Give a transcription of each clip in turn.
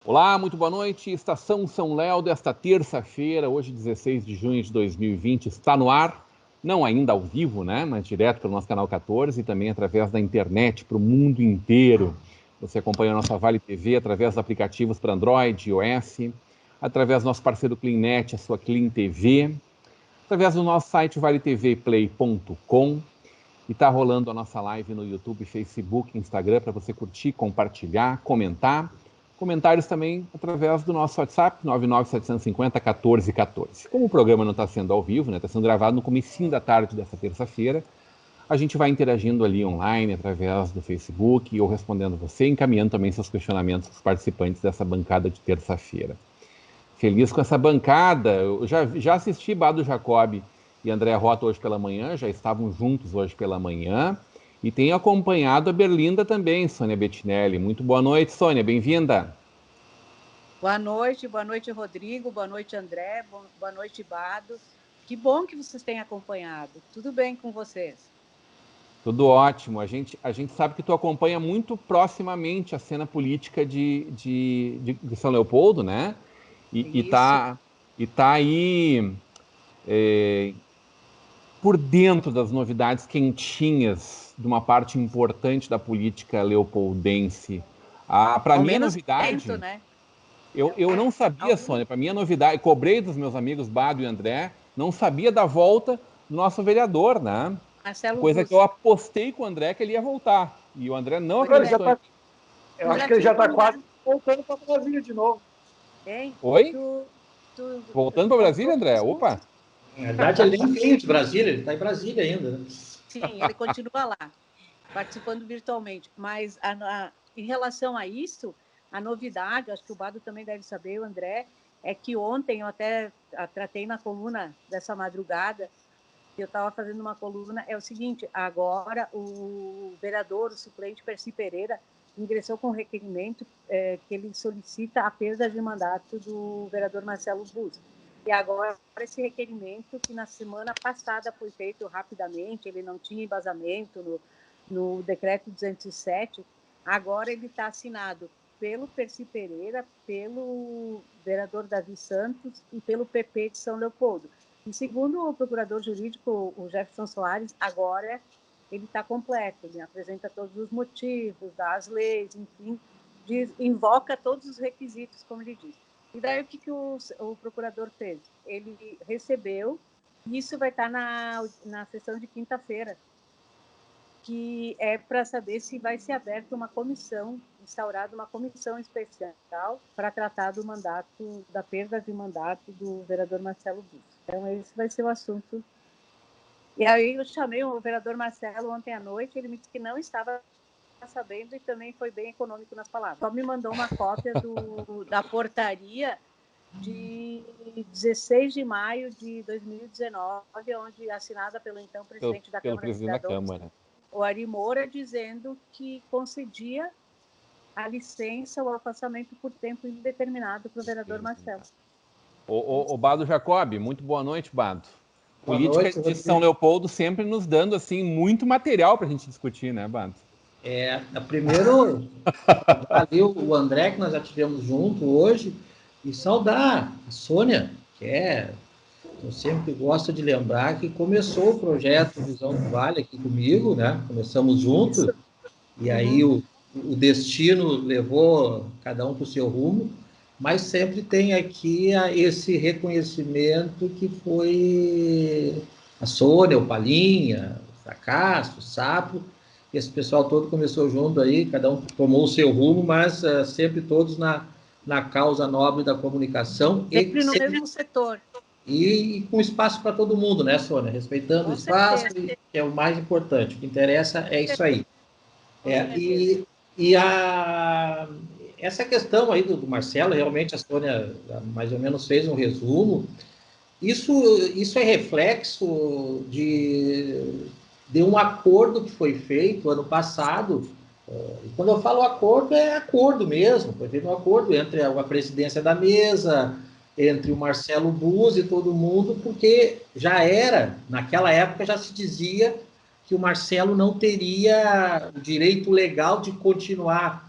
Olá, muito boa noite. Estação São Léo desta terça-feira, hoje 16 de junho de 2020, está no ar, não ainda ao vivo, né, mas direto pelo nosso canal 14 e também através da internet para o mundo inteiro. Você acompanha a nossa Vale TV através dos aplicativos para Android, iOS, através do nosso parceiro CleanNet, a sua Clean TV, através do nosso site valetvplay.com. E está rolando a nossa live no YouTube, Facebook, Instagram, para você curtir, compartilhar, comentar. Comentários também através do nosso WhatsApp, 99750-1414. Como o programa não está sendo ao vivo, está sendo gravado no comecinho da tarde dessa terça-feira, a gente vai interagindo ali online, através do Facebook, ou respondendo você, encaminhando também seus questionamentos aos participantes dessa bancada de terça-feira. Feliz com essa bancada. Eu já assisti Bado Jacob e André Rota hoje pela manhã, já estavam juntos hoje pela manhã. E tenho acompanhado a Berlinda também, Sônia Bettinelli. Muito boa noite, Sônia, bem-vinda. Boa noite, Rodrigo, boa noite, André, boa noite, Bado. Que bom que vocês têm acompanhado. Tudo bem com vocês? Tudo ótimo. A gente sabe que tu acompanha muito proximamente a cena política de São Leopoldo, né? E tá aí por dentro das novidades quentinhas de uma parte importante da política leopoldense. Para mim, a novidade... Tempo, né? Eu não sabia, Sônia, para mim a novidade... Cobrei dos meus amigos Bado e André, não sabia da volta do nosso vereador, né? Marcelo Coisa Bus. que eu apostei com o André que ele ia voltar. E o André não acreditou. Eu acho que ele já está quase voltando para Brasília de novo. Hein? Oi? Voltando para Brasília, André? Opa! Na verdade, ele nem veio de Brasília, ele está em Brasília ainda. Né? Sim, ele continua lá, participando virtualmente. Mas em relação a isso, a novidade, acho que o Bado também deve saber, o André, é que ontem eu até tratei na coluna dessa madrugada, eu estava fazendo uma coluna, é o seguinte, agora o vereador, o suplente Percy Pereira, ingressou com um requerimento que ele solicita a perda de mandato do vereador Marcelo Bus. E agora, esse requerimento, que na semana passada foi feito rapidamente, ele não tinha embasamento no decreto 207, agora ele está assinado pelo Percy Pereira, pelo vereador Davi Santos e pelo PP de São Leopoldo. E segundo o procurador jurídico, o Jefferson Soares, agora ele está completo, ele apresenta todos os motivos, dá as leis, enfim, invoca todos os requisitos, como ele diz. E daí o que o procurador fez? Ele recebeu, e isso vai estar na sessão de quinta-feira, que é para saber se vai ser aberta uma comissão, instaurada uma comissão especial para tratar do mandato, da perda de mandato do vereador Marcelo Bus. Então, esse vai ser o assunto. E aí eu chamei o vereador Marcelo ontem à noite, ele me disse que não estava sabendo e também foi bem econômico nas palavras. Só me mandou uma cópia da portaria de 16 de maio de 2019, onde assinada pelo então presidente da Câmara de Cidadãos, o Ari Moura, dizendo que concedia a licença ou afastamento por tempo indeterminado para o vereador Marcelo. O Bado Jacob, muito boa noite, Bado. Política noite, de São Leopoldo sempre nos dando assim muito material para a gente discutir, né, Bado? Primeiro, valeu o André, que nós já tivemos junto hoje, e saudar a Sônia, que eu sempre gosto de lembrar que começou o projeto Visão do Vale aqui comigo, né? Começamos juntos, e aí o destino levou cada um para o seu rumo, mas sempre tem aqui esse reconhecimento que foi a Sônia, o Palinha, o Fracasso, o Sapo, esse pessoal todo começou junto aí, cada um tomou o seu rumo, mas sempre todos na causa nobre da comunicação. Sempre no mesmo setor. E com espaço para todo mundo, né, Sônia? Respeitando o espaço, que é o mais importante. O que interessa é isso aí. Essa questão aí do Marcelo, realmente a Sônia mais ou menos fez um resumo. Isso é reflexo de um acordo que foi feito ano passado. E quando eu falo acordo, é acordo mesmo. Foi feito um acordo entre a presidência da mesa, entre o Marcelo Bus e todo mundo, porque naquela época já se dizia que o Marcelo não teria o direito legal de continuar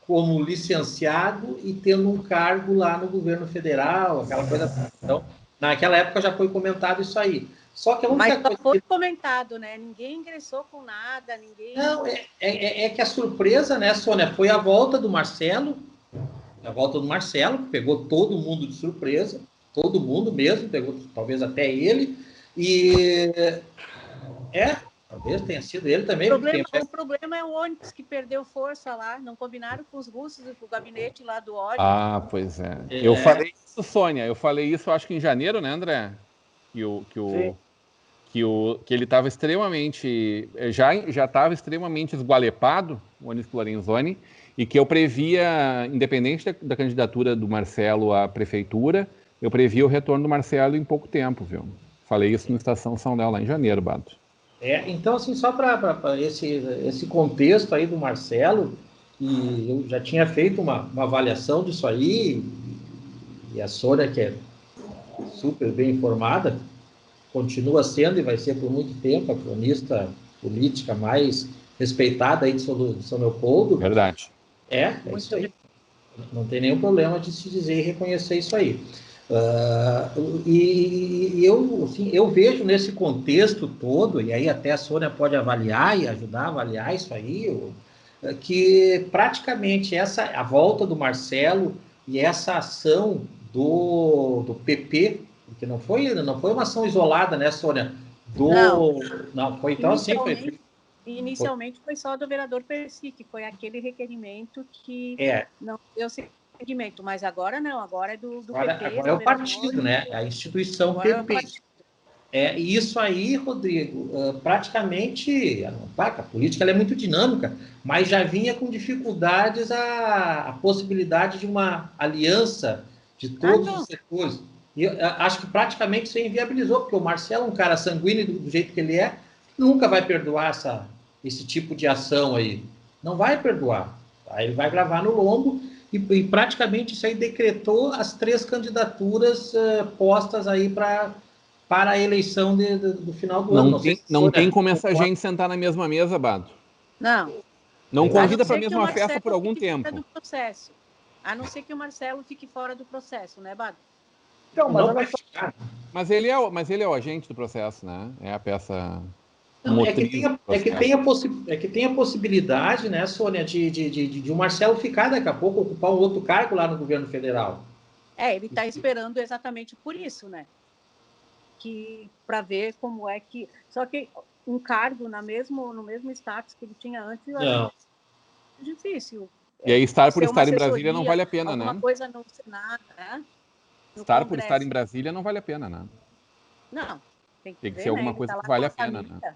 como licenciado e tendo um cargo lá no governo federal, aquela coisa. Então, naquela época já foi comentado isso aí. Só que a única Mas só coisa foi comentado, né? Ninguém ingressou com nada, ninguém... Não, é que a surpresa, né, Sônia, foi a volta do Marcelo, que pegou todo mundo de surpresa, todo mundo mesmo, pegou talvez até ele, e talvez tenha sido ele também. O problema é o ônibus que perdeu força lá, não combinaram com os russos e com o gabinete lá do ódio. Ah, pois é. Eu falei isso, Sônia, acho que em janeiro, né, André? Que ele estava extremamente, já estava extremamente esgualepado, o Onyx Lorenzoni, e que eu previa, independente da candidatura do Marcelo à prefeitura, eu previa o retorno do Marcelo em pouco tempo, viu? Falei isso no Estação São Léo, lá em janeiro, Bato. Então, assim, só para esse contexto aí do Marcelo, e eu já tinha feito uma avaliação disso aí, e a Sônia, que é super bem informada, continua sendo e vai ser por muito tempo a cronista política mais respeitada aí de São Leopoldo. Verdade. É isso aí. Não tem nenhum problema de se dizer e reconhecer isso aí. Eu vejo nesse contexto todo, e aí até a Sônia pode avaliar e ajudar a avaliar isso aí, que praticamente a volta do Marcelo e essa ação do PP, porque não foi uma ação isolada, né, Sônia? Não, foi então assim. Inicialmente foi só do vereador Percy, que foi aquele requerimento que não deu seguimento, mas agora não, agora é do PP. Agora é o partido, né? A instituição PP. E isso aí, Rodrigo, praticamente, a política ela é muito dinâmica, mas já vinha com dificuldades a possibilidade de uma aliança de todos os setores. E eu acho que praticamente isso inviabilizou, porque o Marcelo é um cara sanguíneo do jeito que ele é, nunca vai perdoar esse tipo de ação aí. Não vai perdoar. Tá? Ele vai gravar no lombo e praticamente isso aí decretou as 3 candidaturas postas aí para a eleição do final do ano. Não tem como essa gente sentar na mesma mesa, Bado. Não convida para a mesma festa por algum tempo. Do processo. A não ser que o Marcelo fique fora do processo, né, Bado? Então, mas ele é o agente do processo, né? É a peça motriz. É que tem a possibilidade, né, Sônia, de o Marcelo ficar daqui a pouco, ocupar um outro cargo lá no governo federal. Ele está esperando exatamente por isso, né? Para ver como é que... Só que um cargo no mesmo status que ele tinha antes, eu acho difícil. E aí estar em Brasília não vale a pena, né? Alguma coisa no Senado, né? Estar em Brasília não vale a pena, né? Não. Tem que ser alguma coisa que vale a pena, né?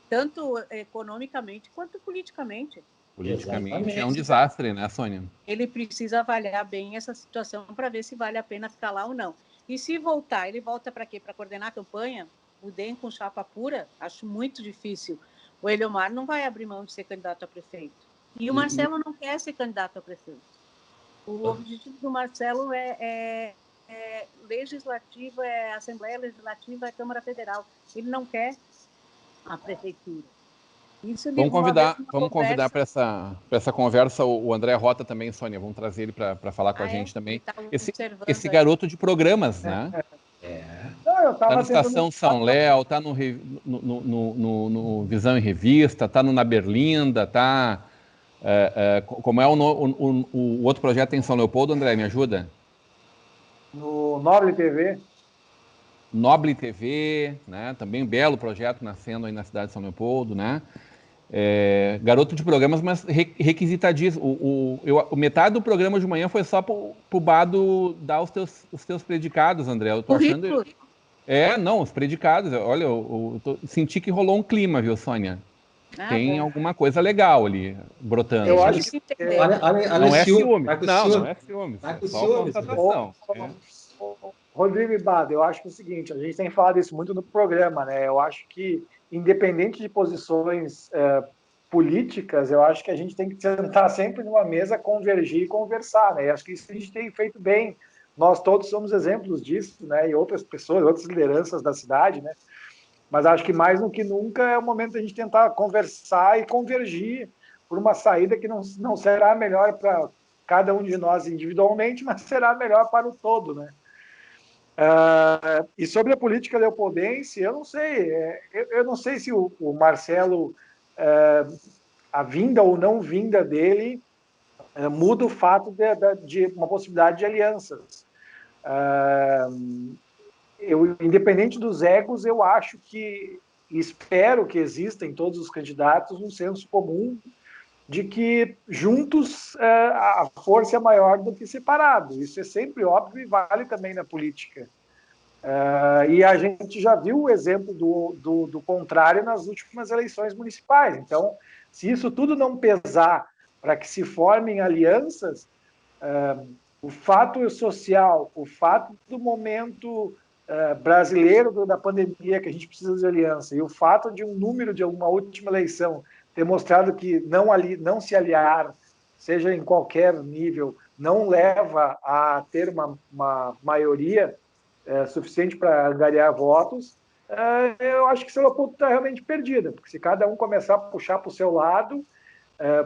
Tanto economicamente quanto politicamente. Politicamente é um desastre, né, Sônia? Ele precisa avaliar bem essa situação para ver se vale a pena ficar lá ou não. E se voltar, ele volta para quê? Para coordenar a campanha? O DEM com chapa pura? Acho muito difícil. O Eliomar não vai abrir mão de ser candidato a prefeito. E o Marcelo não quer ser candidato a prefeito. O objetivo do Marcelo é legislativo, é Assembleia Legislativa, é Câmara Federal. Ele não quer a prefeitura. Vamos convidar para essa conversa o André Rota também, Sônia. Vamos trazer ele para falar com a gente também. Tá esse garoto de programas, né? Está na Estação São Léo, está no Visão em Revista, está no Na Berlinda, está... como é o outro projeto em São Leopoldo, André? Me ajuda? No Noble TV. Noble TV, né? Também um belo projeto nascendo aí na cidade de São Leopoldo, né? Garoto de programas, mas requisitadíssimo. Metade do programa de manhã foi só pro Bado dar os teus predicados, André. Eu tô achando... os predicados. Olha, eu senti que rolou um clima, viu, Sônia? Tem alguma coisa legal ali brotando. Eu acho que... Não é ciúme. Não é ciúme. É só constatação. Rodrigo e Bado, eu acho que é o seguinte, a gente tem falado isso muito no programa, né? Eu acho que, independente de posições políticas, eu acho que a gente tem que sentar sempre numa mesa, convergir e conversar, né? E acho que isso a gente tem feito bem. Nós todos somos exemplos disso, né? E outras pessoas, outras lideranças da cidade, né? Mas acho que mais do que nunca é o momento da gente tentar conversar e convergir por uma saída que não será melhor para cada um de nós individualmente, mas será melhor para o todo, né? E sobre a política leopoldense, eu não sei. Eu não sei se o Marcelo, a vinda ou não vinda dele, muda o fato de uma possibilidade de alianças. Independente dos egos, eu acho que, espero que exista em todos os candidatos um senso comum de que juntos a força é maior do que separado. Isso é sempre óbvio e vale também na política. E a gente já viu o exemplo do contrário nas últimas eleições municipais. Então, se isso tudo não pesar para que se formem alianças, o fato social, o fato do momento brasileiro da pandemia, que a gente precisa de aliança, e o fato de um número de uma última eleição ter mostrado que não se aliar, seja em qualquer nível, não leva a ter uma maioria suficiente para angariar votos, eu acho que essa Leopoldo está realmente perdida, porque se cada um começar a puxar para o seu lado,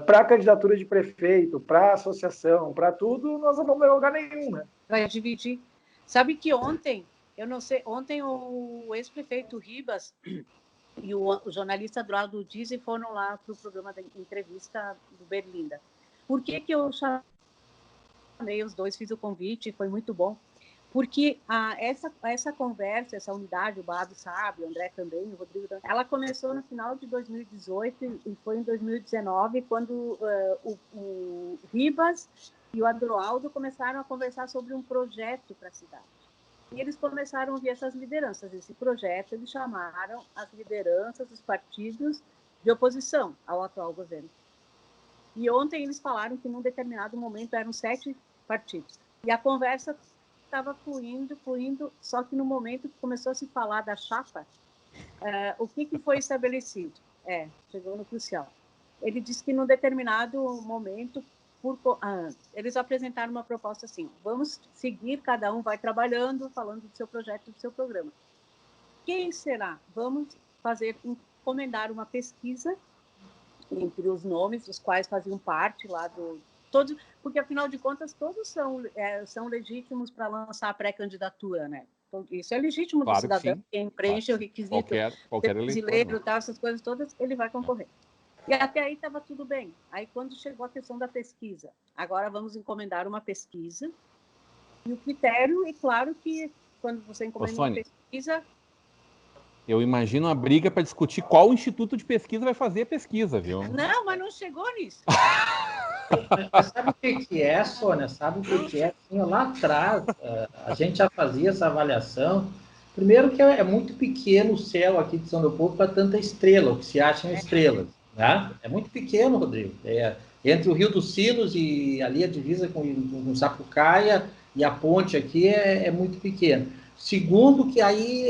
para a candidatura de prefeito, para a associação, para tudo, nós não vamos a lugar nenhum, né? Vai dividir. Sabe que ontem, eu não sei, ontem o ex-prefeito Ribas e o jornalista Eduardo Dizzi foram lá para o programa da entrevista do Berlinda. Por que eu chamei os dois, fiz o convite, foi muito bom. Porque essa conversa, essa unidade, o Bado sabe, o André também, o Rodrigo também, ela começou no final de 2018 e foi em 2019 quando o Ribas e o Adroaldo começaram a conversar sobre um projeto para a cidade. E eles começaram a ouvir essas lideranças. Esse projeto eles chamaram as lideranças dos partidos de oposição ao atual governo. E ontem eles falaram que num determinado momento eram 7 partidos. E a conversa estava fluindo, só que no momento que começou a se falar da chapa, o que foi estabelecido? Chegou no crucial. Ele disse que num determinado momento, eles apresentaram uma proposta assim, vamos seguir, cada um vai trabalhando, falando do seu projeto, do seu programa. Quem será? Vamos encomendar uma pesquisa entre os nomes, os quais faziam parte lá todos, porque afinal de contas todos são legítimos para lançar a pré-candidatura, né? Então, isso é legítimo do cidadão, quem preenche o requisito qualquer brasileiro, eleitor, essas coisas todas, ele vai concorrer. E até aí estava tudo bem. Aí quando chegou a questão da pesquisa, agora vamos encomendar uma pesquisa, e o critério, é claro que quando você encomenda uma pesquisa... Eu imagino uma briga para discutir qual instituto de pesquisa vai fazer a pesquisa, viu? Não, mas não chegou nisso. Mas sabe o que é, Sônia? Sabe o que é? Assim, lá atrás, a gente já fazia essa avaliação. Primeiro que é muito pequeno o céu aqui de São Leopoldo para tanta estrela, o que se acham estrelas. Né? É muito pequeno, Rodrigo. Entre o Rio dos Sinos e ali a divisa com Sapucaia e a ponte aqui é muito pequeno. Segundo que aí,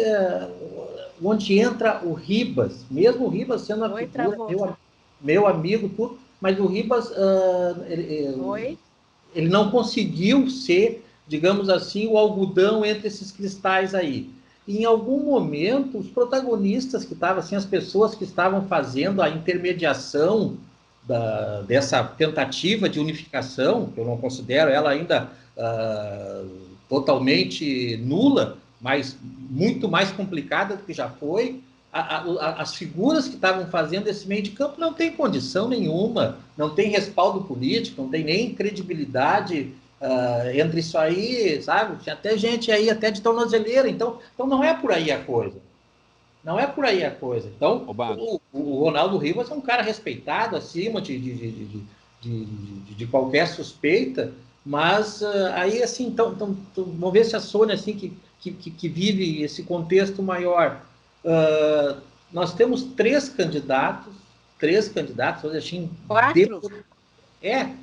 onde entra o Ribas, mesmo o Ribas sendo uma figura, meu amigo, tudo, mas o Ribas, ele não conseguiu ser, digamos assim, o algodão entre esses cristais aí. E em algum momento, os protagonistas que estavam, assim, as pessoas que estavam fazendo a intermediação dessa tentativa de unificação, que eu não considero ela ainda totalmente nula, mas muito mais complicada do que já foi, as figuras que estavam fazendo esse meio de campo não tem condição nenhuma, não tem respaldo político, não tem nem credibilidade entre isso aí, sabe? Tinha até gente aí, até de tornozeleira, então não é por aí a coisa. Não é por aí a coisa. Então, o Ronaldo Rivas é um cara respeitado, acima de qualquer suspeita, mas aí, assim, então, vamos ver se a Sônia, assim, que vive esse contexto maior. Nós temos 3 candidatos, hoje assim... 4?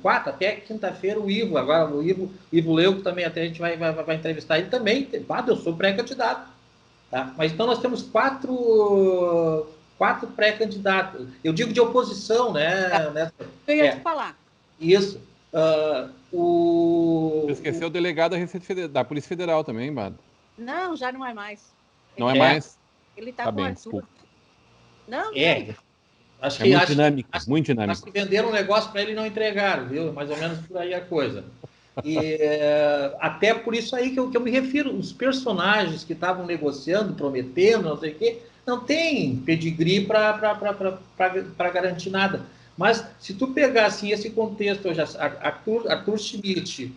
4, até quinta-feira o Ivo, agora o Ivo Leuco também, até a gente vai entrevistar ele também, eu sou pré-candidato, tá? Mas então nós temos 4 pré-candidatos, eu digo de oposição, né? Eu ia te falar. Isso. Você esqueceu o delegado da Polícia Federal também, Bado? Não, já não é mais. Não é mais? Ele tá com o Arthur. Desculpa. Não. Acho É que, muito acho, dinâmico, acho, muito acho dinâmico. que venderam um negócio para ele e não entregaram, viu? Mais ou menos por aí a coisa. E até por isso aí que eu me refiro, os personagens que estavam negociando, prometendo, não sei o quê, não tem pedigree para garantir nada. Mas se tu pegar assim, esse contexto, hoje, Arthur Schmidt,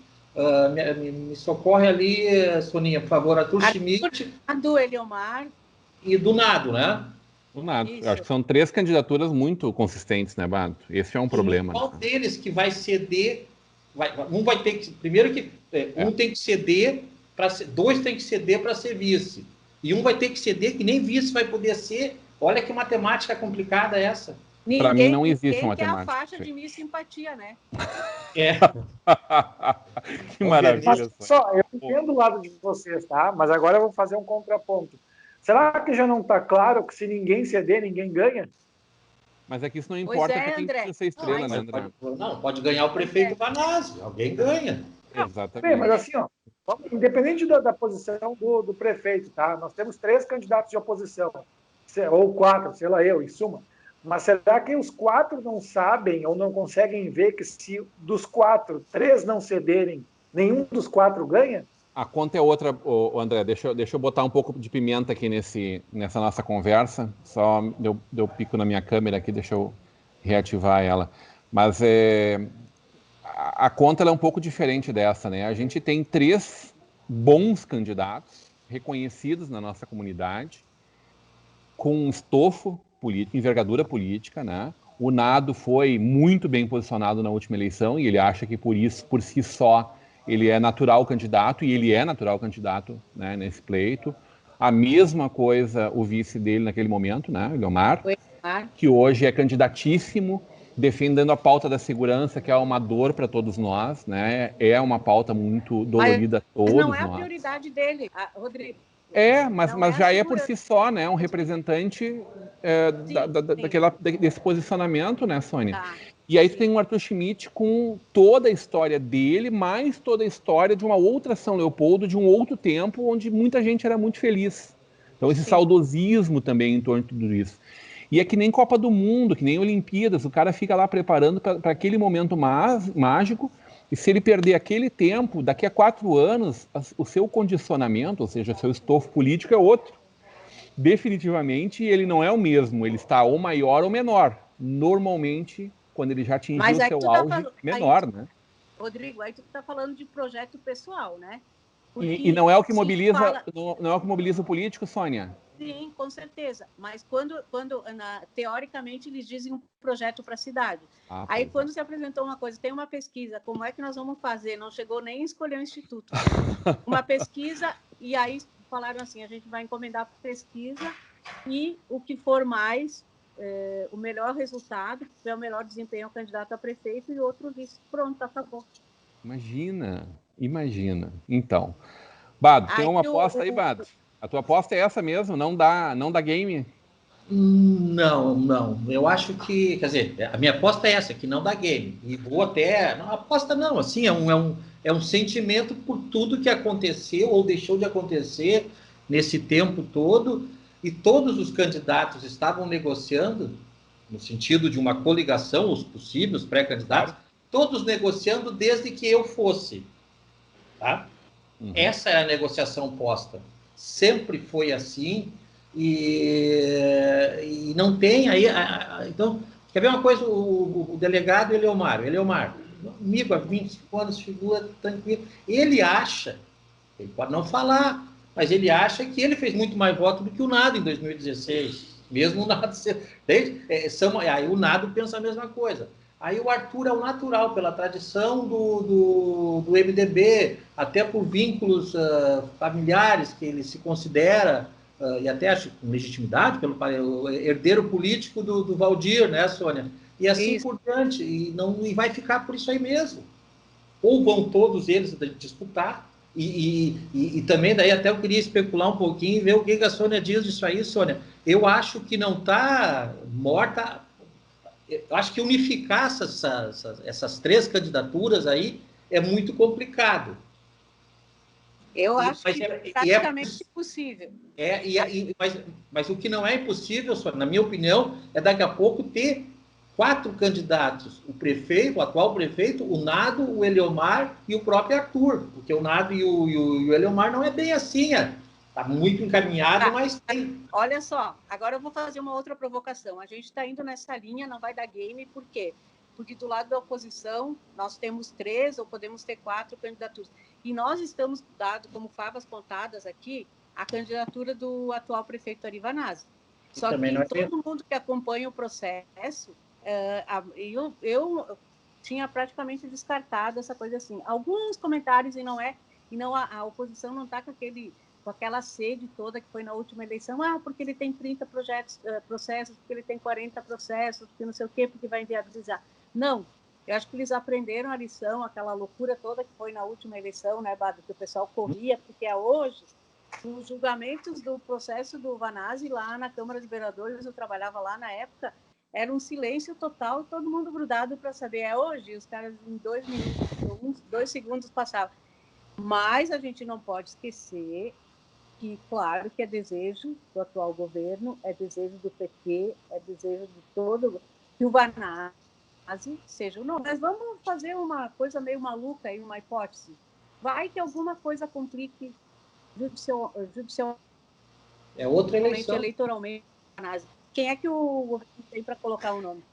me socorre ali, Soninha, por favor, Arthur Schmidt Do Eliomar. e do Nado, né? Do nada. Eu acho Isso. que são 3 candidaturas muito consistentes, né, Bado? Esse é um problema. Qual Né? deles que vai ceder? Um vai ter que. Primeiro que um tem que ceder, dois tem que ceder para ser vice. E um vai ter que ceder que nem vice vai poder ser. Olha que matemática complicada é essa. Para mim não existe Ninguém uma quer a matemática. faixa de Miss Simpatia, né? É. Que maravilha. Mas só, eu entendo o lado de vocês, tá? Mas agora eu vou fazer um contraponto. Será que já não está claro que se ninguém ceder, ninguém ganha? Mas é que isso não Pois importa é, para quem André. precisa ser estrela, né, André? Pode ganhar o prefeito Banazzi. Alguém ganha. Bem, Exatamente. mas assim, ó, independente da posição do prefeito, tá? Nós temos 3 candidatos de oposição, ou 4, sei lá eu, em suma. Mas será que os 4 não sabem ou não conseguem ver que se dos 4, 3 não cederem, nenhum dos 4 ganha? A conta é outra, André. Deixa eu botar um pouco de pimenta aqui nessa nossa conversa. Só deu pico na minha câmera aqui, deixa eu reativar ela. Mas a conta ela é um pouco diferente dessa, né? A gente tem 3 bons candidatos reconhecidos na nossa comunidade, com um estofo político, envergadura política, né? O Nado foi muito bem posicionado na última eleição e ele acha que por isso, por si só, ele é natural candidato, e ele é natural candidato, né, nesse pleito. A mesma coisa o vice dele naquele momento, né, Eliomar, que hoje é candidatíssimo, defendendo a pauta da segurança, que é uma dor para todos nós, né? É uma pauta muito dolorida a todos nós. Mas não é a prioridade dele, Rodrigo. Mas já é por si só, né, um representante desse posicionamento, né, Sônia? Tá. E aí tu tem um Arthur Schmidt com toda a história dele, mais toda a história de uma outra São Leopoldo, de um outro tempo, onde muita gente era muito feliz. Então esse saudosismo também em torno de tudo isso. E é que nem Copa do Mundo, que nem Olimpíadas, o cara fica lá preparando para aquele momento mágico, e se ele perder aquele tempo, daqui a 4 anos, o seu condicionamento, ou seja, o seu estofo político é outro. Definitivamente, ele não é o mesmo, ele está ou maior ou menor. Normalmente, quando ele já atingiu o seu auge, menor, né? Rodrigo, aí tu está falando de projeto pessoal, né? E não é o que mobiliza, não é o que mobiliza o político, Sônia? Sim, com certeza. Mas quando teoricamente eles dizem um projeto para a cidade. Aí quando se apresentou uma coisa, tem uma pesquisa, como é que nós vamos fazer? Não chegou nem a escolher o instituto. Uma pesquisa, e aí falaram assim, a gente vai encomendar para pesquisa e o que for mais, o melhor resultado, que tiver o melhor desempenho, o candidato a prefeito e outro vice. Pronto, acabou. Imagina. Então, Bado, tem uma aposta aí, Bado? A tua aposta é essa mesmo? Não dá game? Não. Eu acho que, quer dizer, a minha aposta é essa, que não dá game. E vou até, não aposta não, assim, é um sentimento por tudo que aconteceu ou deixou de acontecer nesse tempo todo, e todos os candidatos estavam negociando, no sentido de uma coligação, os possíveis pré-candidatos, todos negociando desde que eu fosse. Tá? Uhum. Essa é a negociação posta. Sempre foi assim, e não tem aí. Então, quer ver uma coisa? O delegado Eliomar, amigo há 25 anos, figura tranquila. Ele acha, ele pode não falar, mas ele acha que ele fez muito mais voto do que o Nado em 2016. Mesmo o Nado ser. Aí o Nado pensa a mesma coisa. Aí o Arthur é o natural, pela tradição do MDB, até por vínculos familiares que ele se considera, e até acho com legitimidade, pelo herdeiro político do Valdir, né, Sônia? E assim por diante, e vai ficar por isso aí mesmo. Ou vão todos eles disputar, e também daí até eu queria especular um pouquinho e ver o que a Sônia diz disso aí, Sônia. Eu acho que não está morta. Eu acho que unificar essas 3 candidaturas aí é muito complicado. Eu acho que praticamente impossível. Mas o que não é impossível, na minha opinião, é daqui a pouco ter 4 candidatos: o prefeito, o atual prefeito, o Nado, o Eliomar e o próprio Arthur, porque o Nado e o Eliomar não é bem assim, está muito encaminhado, mas tem. Olha só, agora eu vou fazer uma outra provocação. A gente está indo nessa linha, não vai dar game, por quê? Porque do lado da oposição, nós temos 3 ou podemos ter 4 candidaturas. E nós estamos dado como favas contadas aqui a candidatura do atual prefeito Ari Vanazzi. Só que todo mundo que acompanha o processo, eu tinha praticamente descartado essa coisa assim. Alguns comentários a oposição não está com aquela sede toda que foi na última eleição, porque ele tem 30 processos, porque ele tem 40 processos, porque não sei o quê, porque vai inviabilizar. Não, eu acho que eles aprenderam a lição, aquela loucura toda que foi na última eleição, né, Bado, que o pessoal corria, porque hoje, os julgamentos do processo do Vanazzi lá na Câmara de Vereadores, eu trabalhava lá na época, era um silêncio total, todo mundo grudado para saber. Hoje, os caras em 2 minutos, 2 segundos passavam. Mas a gente não pode esquecer que, claro, que é desejo do atual governo, é desejo do PT, é desejo de todo, que o Vanazzi seja o nome. Mas vamos fazer uma coisa meio maluca aí, uma hipótese. Vai que alguma coisa complique judicialmente, outra eleição. Eleitoralmente. Quem é que o governo tem para colocar o nome?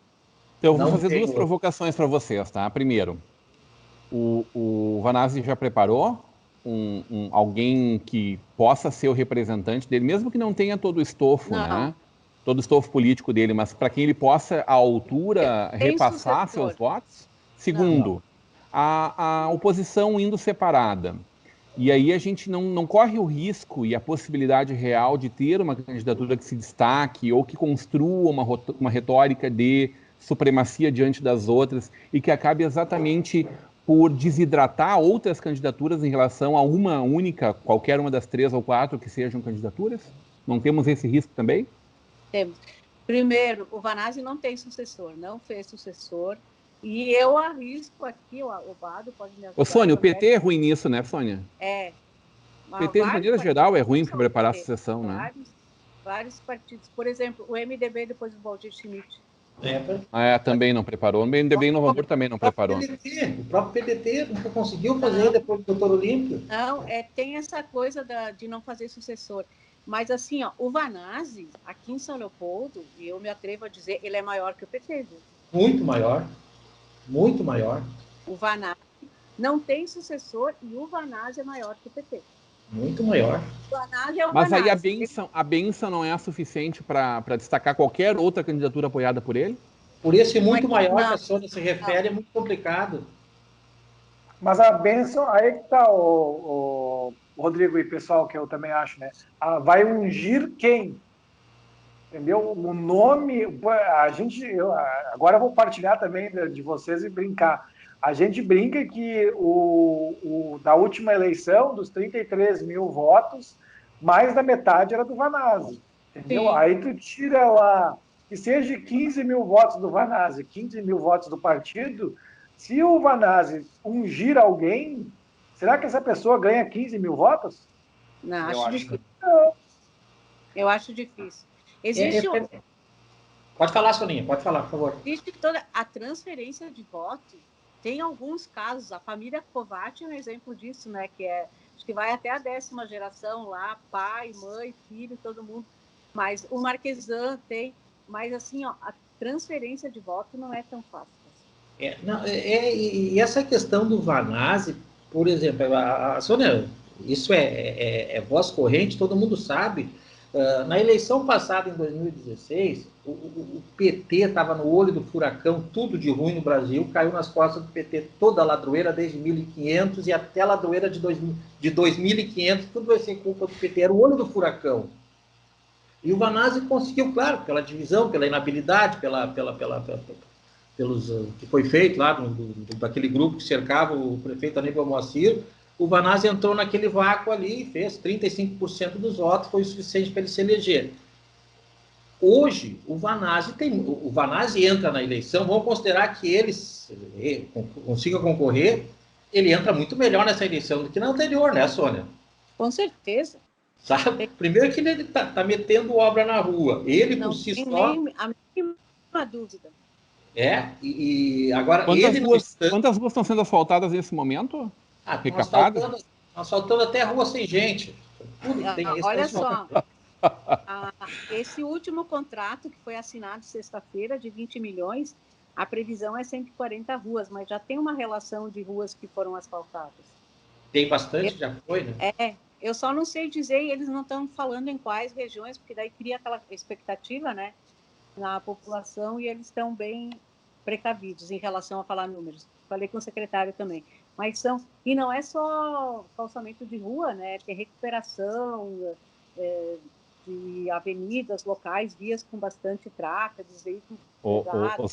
Então, eu vou fazer 2 provocações para vocês, tá? Primeiro, o Vanazzi já preparou alguém que possa ser o representante dele, mesmo que não tenha todo o estofo, né? Todo o estofo político dele, mas para quem ele possa, à altura, repassar seus votos. Segundo, a oposição indo separada. E aí a gente não corre o risco e a possibilidade real de ter uma candidatura que se destaque ou que construa uma retórica de supremacia diante das outras e que acabe exatamente por desidratar outras candidaturas em relação a uma única, qualquer uma das 3 ou 4 que sejam candidaturas? Não temos esse risco também? Temos. Primeiro, o Vanazzi não tem sucessor, não fez sucessor. E eu arrisco aqui, o Bado pode me ajudar. Ô, Sônia, o PT é ruim nisso, né, Sônia? É. O PT, de maneira geral, é ruim para preparar a sucessão, né? Vários partidos. Por exemplo, o MDB depois do Valdir Schmidt. Também não preparou. O MDB em Novo Hamburgo também não preparou. O próprio PDT não conseguiu fazer depois do Doutor Olímpio. Não, tem essa coisa de não fazer sucessor. Mas assim, o Vanazzi, aqui em São Leopoldo, e eu me atrevo a dizer, ele é maior que o PT, viu? Muito maior. Muito maior. O Vanazzi não tem sucessor e o Vanazzi é maior que o PT. Muito maior. O Vanazzi é o Mas Vanazzi. aí a benção não é a suficiente para destacar qualquer outra candidatura apoiada por ele? Por esse muito maior que a Sônia se refere, é muito complicado. Mas a benção, aí que está o Rodrigo e pessoal, que eu também acho, né? Vai ungir quem? Entendeu? O nome, agora eu vou partilhar também de vocês e brincar. A gente brinca que da última eleição, dos 33 mil votos, mais da metade era do Vanazzi. Entendeu? Sim. Aí tu tira lá, que seja 15 mil votos do Vanazzi, 15 mil votos do partido, se o Vanazzi ungir alguém, será que essa pessoa ganha 15 mil votos? Não, acho difícil. Eu acho difícil. Pode falar, Soninha, pode falar, por favor. Existe toda a transferência de votos. Tem alguns casos, a família Covatti é um exemplo disso, né? Acho que vai até a 10ª geração lá, pai, mãe, filho, todo mundo. Mas o Marquesan tem, mas assim, a transferência de voto não é tão fácil. E essa questão do Vanazzi, por exemplo, a Sônia, isso é voz corrente, todo mundo sabe. Na eleição passada, em 2016, o PT estava no olho do furacão, tudo de ruim no Brasil, caiu nas costas do PT toda a ladroeira desde 1500 e até a ladroeira de 2500, tudo vai ser culpa do PT, era o olho do furacão. E o Vanazzi conseguiu, claro, pela divisão, pela inabilidade, pelos que foi feito lá, daquele grupo que cercava o prefeito Aníbal Moacir, o Vanazzi entrou naquele vácuo ali e fez 35% dos votos, foi o suficiente para ele se eleger. Hoje, o Vanazzi entra na eleição, vamos considerar que ele consiga concorrer, ele entra muito melhor nessa eleição do que na anterior, né, Sônia? Com certeza. Sabe? Primeiro que ele tá metendo obra na rua. Ele Não por si tem só. nem a mínima dúvida. E agora Quantas ruas estão sendo asfaltadas nesse momento? Estão asfaltando até rua sem gente. Tudo que tem aí. Olha só, esse último contrato que foi assinado sexta-feira, de 20 milhões, a previsão é 140 ruas, mas já tem uma relação de ruas que foram asfaltadas. Tem bastante, já foi, né? Eu só não sei dizer, e eles não estão falando em quais regiões, porque daí cria aquela expectativa, né, na população, e eles estão bem precavidos em relação a falar números. Falei com o secretário também. Mas e não é só calçamento de rua, né? Tem recuperação de avenidas, locais, vias com bastante tráfego, veículos pesados.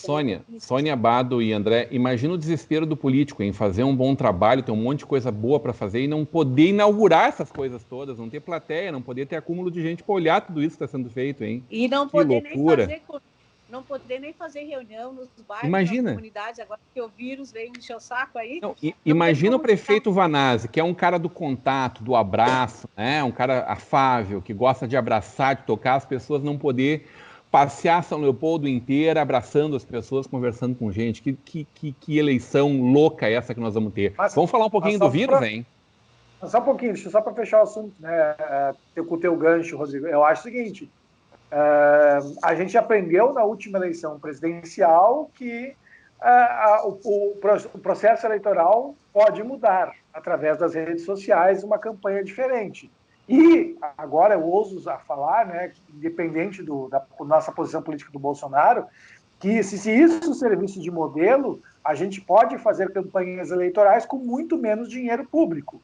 Sônia, Bado e André, imagina o desespero do político em fazer um bom trabalho, ter um monte de coisa boa para fazer e não poder inaugurar essas coisas todas, não ter plateia, não poder ter acúmulo de gente para olhar tudo isso que está sendo feito, hein? E não poder nem fazer reunião nos bairros, nas comunidades, agora que o vírus veio encher o saco aí. Imagina o prefeito Vanazzi, que é um cara do contato, do abraço, né? Um cara afável, que gosta de abraçar, de tocar as pessoas, não poder passear São Leopoldo inteira, abraçando as pessoas, conversando com gente. Que eleição louca essa que nós vamos ter. Vamos falar um pouquinho do vírus, hein? Só um pouquinho, só para fechar o assunto, né? Com o teu gancho, Rodrigo. Eu acho o seguinte... a gente aprendeu na última eleição presidencial que o processo eleitoral pode mudar através das redes sociais, uma campanha diferente. E agora eu ouso falar, né, independente da nossa posição política do Bolsonaro, que se isso servisse de modelo, a gente pode fazer campanhas eleitorais com muito menos dinheiro público.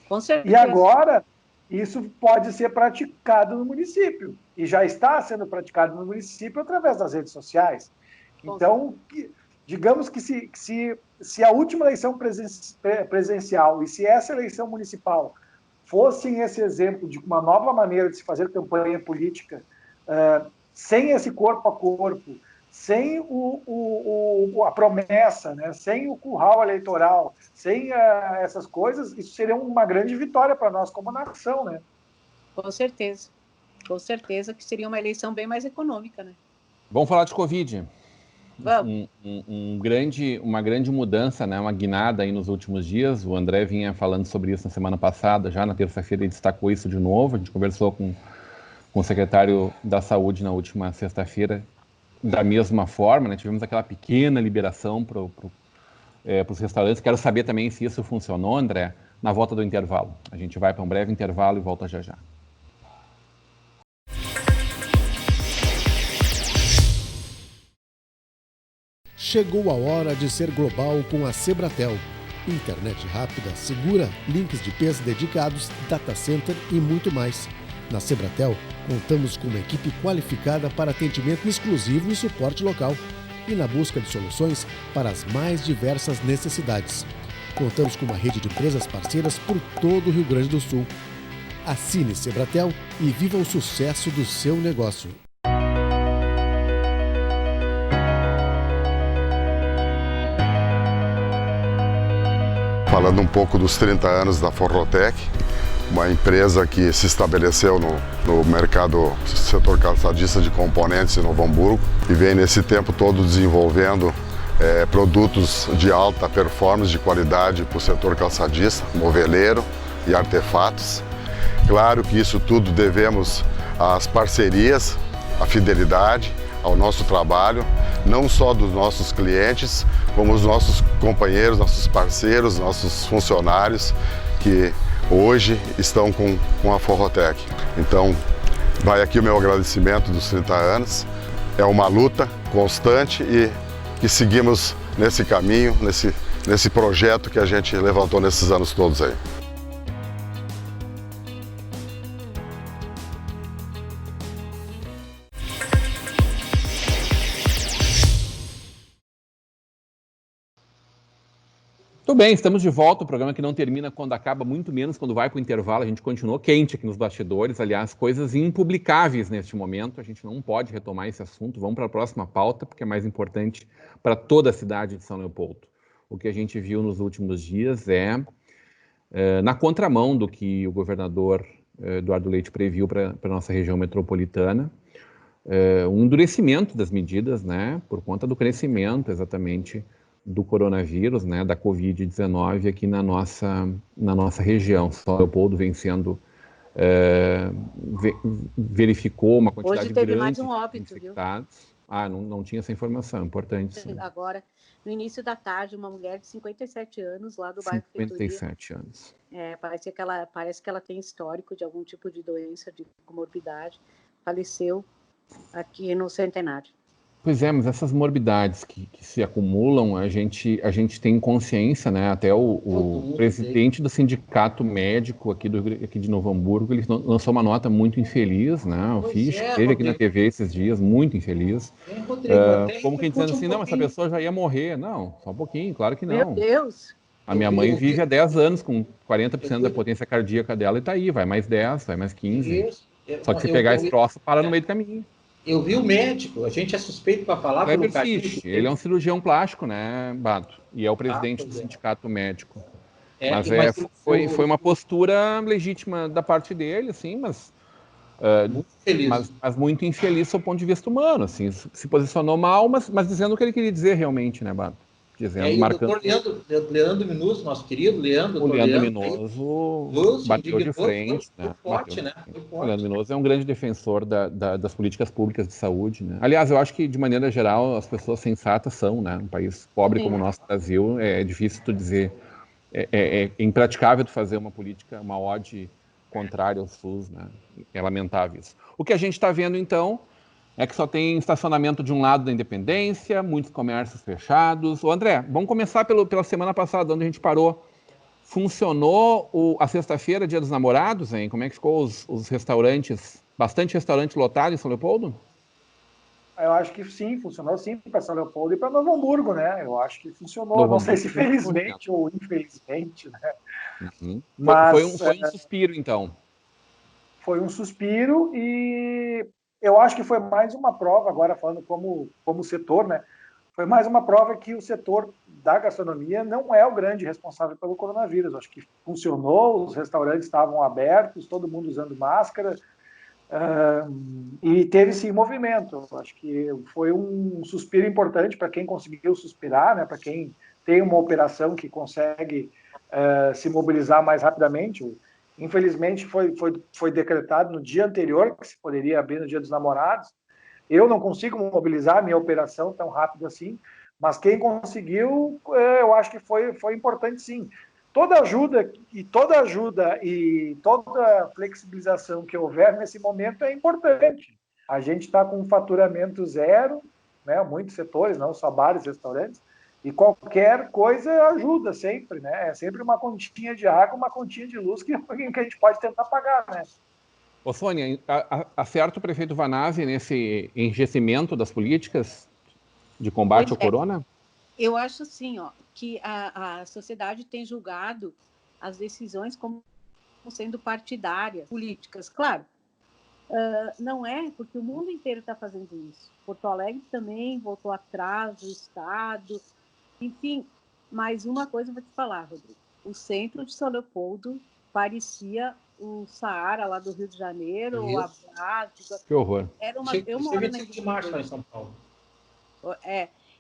Com certeza. E agora... isso pode ser praticado no município, e já está sendo praticado no município através das redes sociais. Então, digamos que se a última eleição presidencial e se essa eleição municipal fossem esse exemplo de uma nova maneira de se fazer campanha política, sem esse corpo a corpo, sem a promessa, né? Sem o curral eleitoral, sem essas coisas, isso seria uma grande vitória para nós como nação, né? Com certeza que seria uma eleição bem mais econômica, né? Vamos falar de Covid. Vamos. Uma grande mudança, né? Uma guinada aí nos últimos dias. O André vinha falando sobre isso na semana passada, já na terça-feira ele destacou isso de novo. A gente conversou com o secretário da Saúde na última sexta-feira. Da mesma forma, né, tivemos aquela pequena liberação para os restaurantes. Quero saber também se isso funcionou, André, na volta do intervalo. A gente vai para um breve intervalo e volta já já. Chegou a hora de ser global com a Sebratel. Internet rápida, segura, links de peso dedicados, data center e muito mais. Na Sebratel, contamos com uma equipe qualificada para atendimento exclusivo e suporte local e na busca de soluções para as mais diversas necessidades. Contamos com uma rede de empresas parceiras por todo o Rio Grande do Sul. Assine Sebratel e viva o sucesso do seu negócio. Falando um pouco dos 30 anos da Forrotec, uma empresa que se estabeleceu no mercado setor calçadista de componentes em Novo Hamburgo e vem nesse tempo todo desenvolvendo produtos de alta performance, de qualidade para o setor calçadista, moveleiro e artefatos. Claro que isso tudo devemos às parcerias, à fidelidade, ao nosso trabalho, não só dos nossos clientes, como os nossos companheiros, nossos parceiros, nossos funcionários que hoje estão com a Forrotec. Então, vai aqui o meu agradecimento dos 30 anos. É uma luta constante e que seguimos nesse caminho, nesse projeto que a gente levantou nesses anos todos aí. Tudo bem, estamos de volta, o programa que não termina quando acaba, muito menos quando vai para o intervalo. A gente continuou quente aqui nos bastidores, aliás, coisas impublicáveis neste momento. A gente não pode retomar esse assunto, vamos para a próxima pauta, porque é mais importante para toda a cidade de São Leopoldo. O que a gente viu nos últimos dias é na contramão do que o governador Eduardo Leite previu para a nossa região metropolitana, um endurecimento das medidas, né, por conta do crescimento exatamente do coronavírus, né, da Covid-19 aqui na nossa região. São Leopoldo vem sendo verificou uma quantidade Hoje teve grande mais um óbito, de infectados. Não tinha essa informação, importante. Sim. Agora, no início da tarde, uma mulher de 57 anos, lá do bairro 57 anos. Parece que ela tem histórico de algum tipo de doença, de comorbidade, faleceu aqui no Centenário. Pois é, mas essas morbidades que se acumulam, a gente tem consciência, né? Até o presidente do sindicato médico aqui de Novo Hamburgo, ele lançou uma nota muito infeliz, né? O Fisch esteve aqui na TV esses dias, muito infeliz. Como quem dizendo assim, não, essa pessoa já ia morrer. Não, só um pouquinho, claro que não. Meu Deus! A minha mãe vive há 10 anos com 40% da potência cardíaca dela e tá aí, vai mais 10, vai mais 15. Só que se pegar esse troço, para no meio do caminho. Eu vi o médico, a gente é suspeito para falar pelo Fisch, ele é um cirurgião plástico, né, Bato? E é o presidente do sindicato médico. Foi uma postura legítima da parte dele, assim, mas muito infeliz do ponto de vista humano, assim, se posicionou mal, mas dizendo o que ele queria dizer realmente, né, Bato? Marcando... O Leandro Minoso, nosso querido Leandro. O Leandro Minoso bateu de frente. O Leandro Minoso é um grande defensor das políticas públicas de saúde. Né? Aliás, eu acho que, de maneira geral, as pessoas sensatas são, né? Um país pobre como o nosso Brasil, é difícil tu dizer, é impraticável tu fazer uma política, uma ode contrária ao SUS, né? É lamentável isso. O que a gente está vendo, então, é que só tem estacionamento de um lado da Independência, muitos comércios fechados. André, vamos começar pela semana passada, onde a gente parou. Funcionou a sexta-feira, Dia dos Namorados, hein? Como é que ficou os restaurantes? Bastante restaurante lotado em São Leopoldo? Eu acho que sim, funcionou sim para São Leopoldo e para Novo Hamburgo, né? Eu acho que funcionou, não sei se felizmente ou infelizmente, né? Uhum. Mas foi um suspiro, então. Foi um suspiro e eu acho que foi mais uma prova, agora falando como setor, né? Foi mais uma prova que o setor da gastronomia não é o grande responsável pelo coronavírus. Eu acho que funcionou, os restaurantes estavam abertos, todo mundo usando máscara, e teve sim movimento. Eu acho que foi um suspiro importante para quem conseguiu suspirar, né? Para quem tem uma operação que consegue se mobilizar mais rapidamente. Infelizmente, foi decretado no dia anterior, que se poderia abrir no Dia dos Namorados. Eu não consigo mobilizar a minha operação tão rápido assim, mas quem conseguiu, eu acho que foi importante sim. Toda ajuda e toda flexibilização que houver nesse momento é importante. A gente está com um faturamento zero, né? Muitos setores, não só bares, restaurantes, e qualquer coisa ajuda sempre, né? É sempre uma continha de água, uma continha de luz que a gente pode tentar pagar, né? Ô, Sônia, acerta o prefeito Vanazzi nesse enrijecimento das políticas de combate ao corona? Eu acho assim, que a sociedade tem julgado as decisões como sendo partidárias, políticas. Claro, não é, porque o mundo inteiro está fazendo isso. Porto Alegre também voltou atrás do Estado. Enfim, mas uma coisa eu vou te falar, Rodrigo. O centro de São Leopoldo parecia o Saara lá do Rio de Janeiro, ou a Brásica. Que horror. Eu moro na de março lá em São Paulo.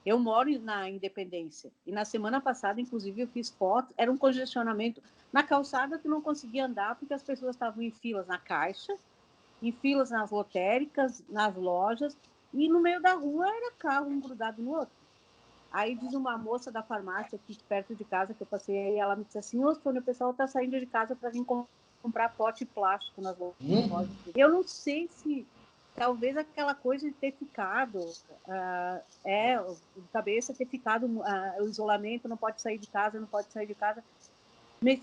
Eu moro na Independência. E na semana passada, inclusive, eu fiz fotos. Era um congestionamento. Na calçada, tu não conseguia andar porque as pessoas estavam em filas na Caixa, em filas nas lotéricas, nas lojas, e no meio da rua era carro um grudado no outro. Aí diz uma moça da farmácia aqui perto de casa que eu passei aí, ela me disse assim: ô, Sônia, o pessoal está saindo de casa para vir comprar pote plástico nas lojas. Eu não sei se talvez aquela coisa de ter ficado, cabeça ter ficado, o isolamento, não pode sair de casa,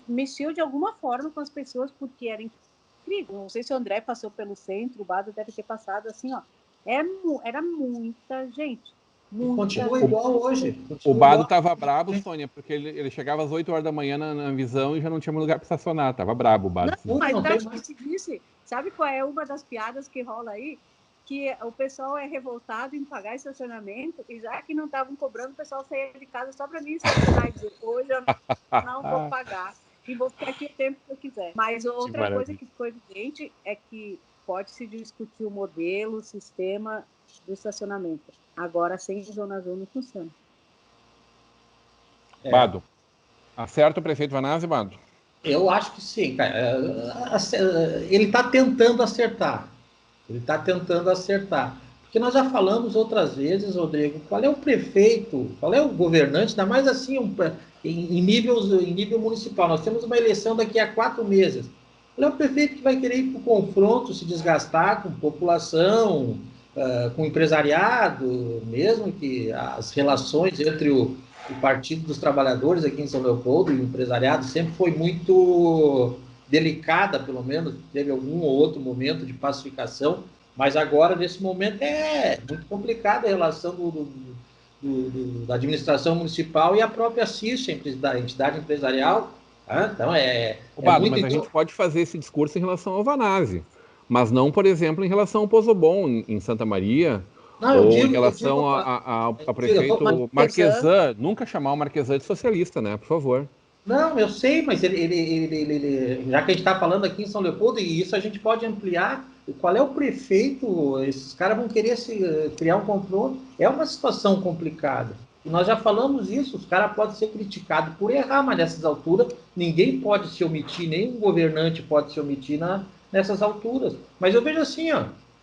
mexeu de alguma forma com as pessoas, porque era incrível. Não sei se o André passou pelo centro, o Bado deve ter passado assim, era muita gente. Continua igual hoje. O Bado estava brabo, Sônia, porque ele chegava às 8 horas da manhã na visão e já não tinha mais lugar para estacionar. Tava brabo o Bado. Não, mas sabe qual é uma das piadas que rola aí? Que o pessoal é revoltado em pagar estacionamento e já que não estavam cobrando, o pessoal saía de casa só para mim estacionar e dizer: hoje eu não vou pagar. e vou ficar aqui o tempo que eu quiser. Mas outra coisa que ficou evidente é que pode-se discutir o modelo, o sistema do estacionamento. Agora, sem zona azul não funciona. Bado, acerta o prefeito Vanazzi, Bado? Eu acho que sim, cara. Ele está tentando acertar. Porque nós já falamos outras vezes, Rodrigo, qual é o prefeito, qual é o governante, ainda mais assim, em nível municipal. Nós temos uma eleição daqui a 4 meses. Qual é o prefeito que vai querer ir para o confronto, se desgastar com população, com empresariado, mesmo que as relações entre o Partido dos Trabalhadores aqui em São Leopoldo e o empresariado sempre foi muito delicada, pelo menos, teve algum ou outro momento de pacificação, mas agora, nesse momento, é muito complicada a relação da administração municipal e a própria CISA, da entidade empresarial. Então, Bado, mas a gente pode fazer esse discurso em relação ao Vanazzi, mas não, por exemplo, em relação ao Pozobon, em Santa Maria, em relação ao prefeito Marquesan. Nunca chamar o Marquesan de socialista, né? Por favor. Não, eu sei, mas ele já que a gente está falando aqui em São Leopoldo, e isso a gente pode ampliar, qual é o prefeito? Esses caras vão querer criar um confronto. É uma situação complicada. E nós já falamos isso, os caras podem ser criticados por errar, mas nessas alturas ninguém pode se omitir, nem um governante pode se omitir nessas alturas. Mas eu vejo assim,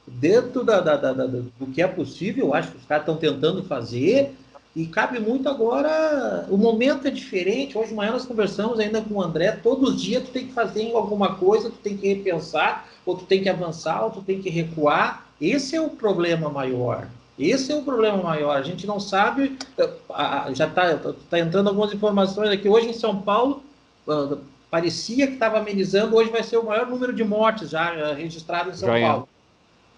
dentro do que é possível, eu acho que os caras estão tentando fazer, e cabe muito agora, o momento é diferente. Hoje de manhã nós conversamos ainda com o André, todos os dias tu tem que fazer alguma coisa, tu tem que repensar, ou tu tem que avançar, ou tu tem que recuar. Esse é o problema maior. A gente não sabe, já está entrando algumas informações aqui. Hoje em São Paulo, parecia que estava amenizando, hoje vai ser o maior número de mortes já registrado em São Paulo.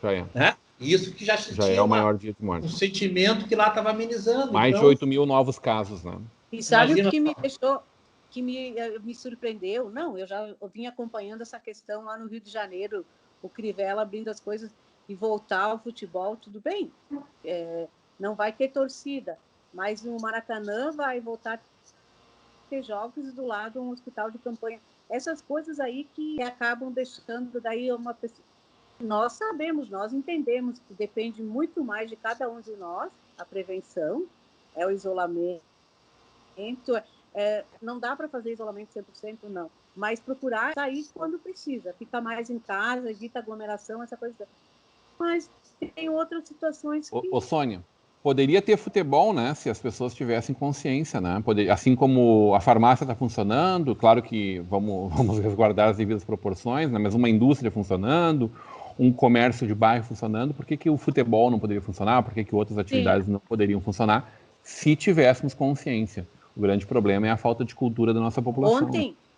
Já é. Né? Isso que já é o maior dia de morte. Um sentimento que lá estava amenizando. Mais de 8 mil novos casos, né? E sabe o que me deixou, que me surpreendeu? Não, eu vim acompanhando essa questão lá no Rio de Janeiro, o Crivella abrindo as coisas e voltar ao futebol, tudo bem. Não vai ter torcida, mas o Maracanã vai voltar a ter jogos e do lado um hospital de campanha. Essas coisas aí que acabam deixando daí uma pessoa. Nós sabemos, nós entendemos que depende muito mais de cada um de nós, a prevenção, o isolamento, não dá para fazer isolamento 100%, não, mas procurar sair quando precisa, ficar mais em casa, evita aglomeração, essa coisa. Mas tem outras situações que... Ô Sônia, poderia ter futebol, né, se as pessoas tivessem consciência, né, assim como a farmácia está funcionando, claro que vamos resguardar as devidas proporções, né, mas uma indústria funcionando, um comércio de bairro funcionando, por que o futebol não poderia funcionar? Por que outras atividades não poderiam funcionar se tivéssemos consciência? O grande problema é a falta de cultura da nossa população.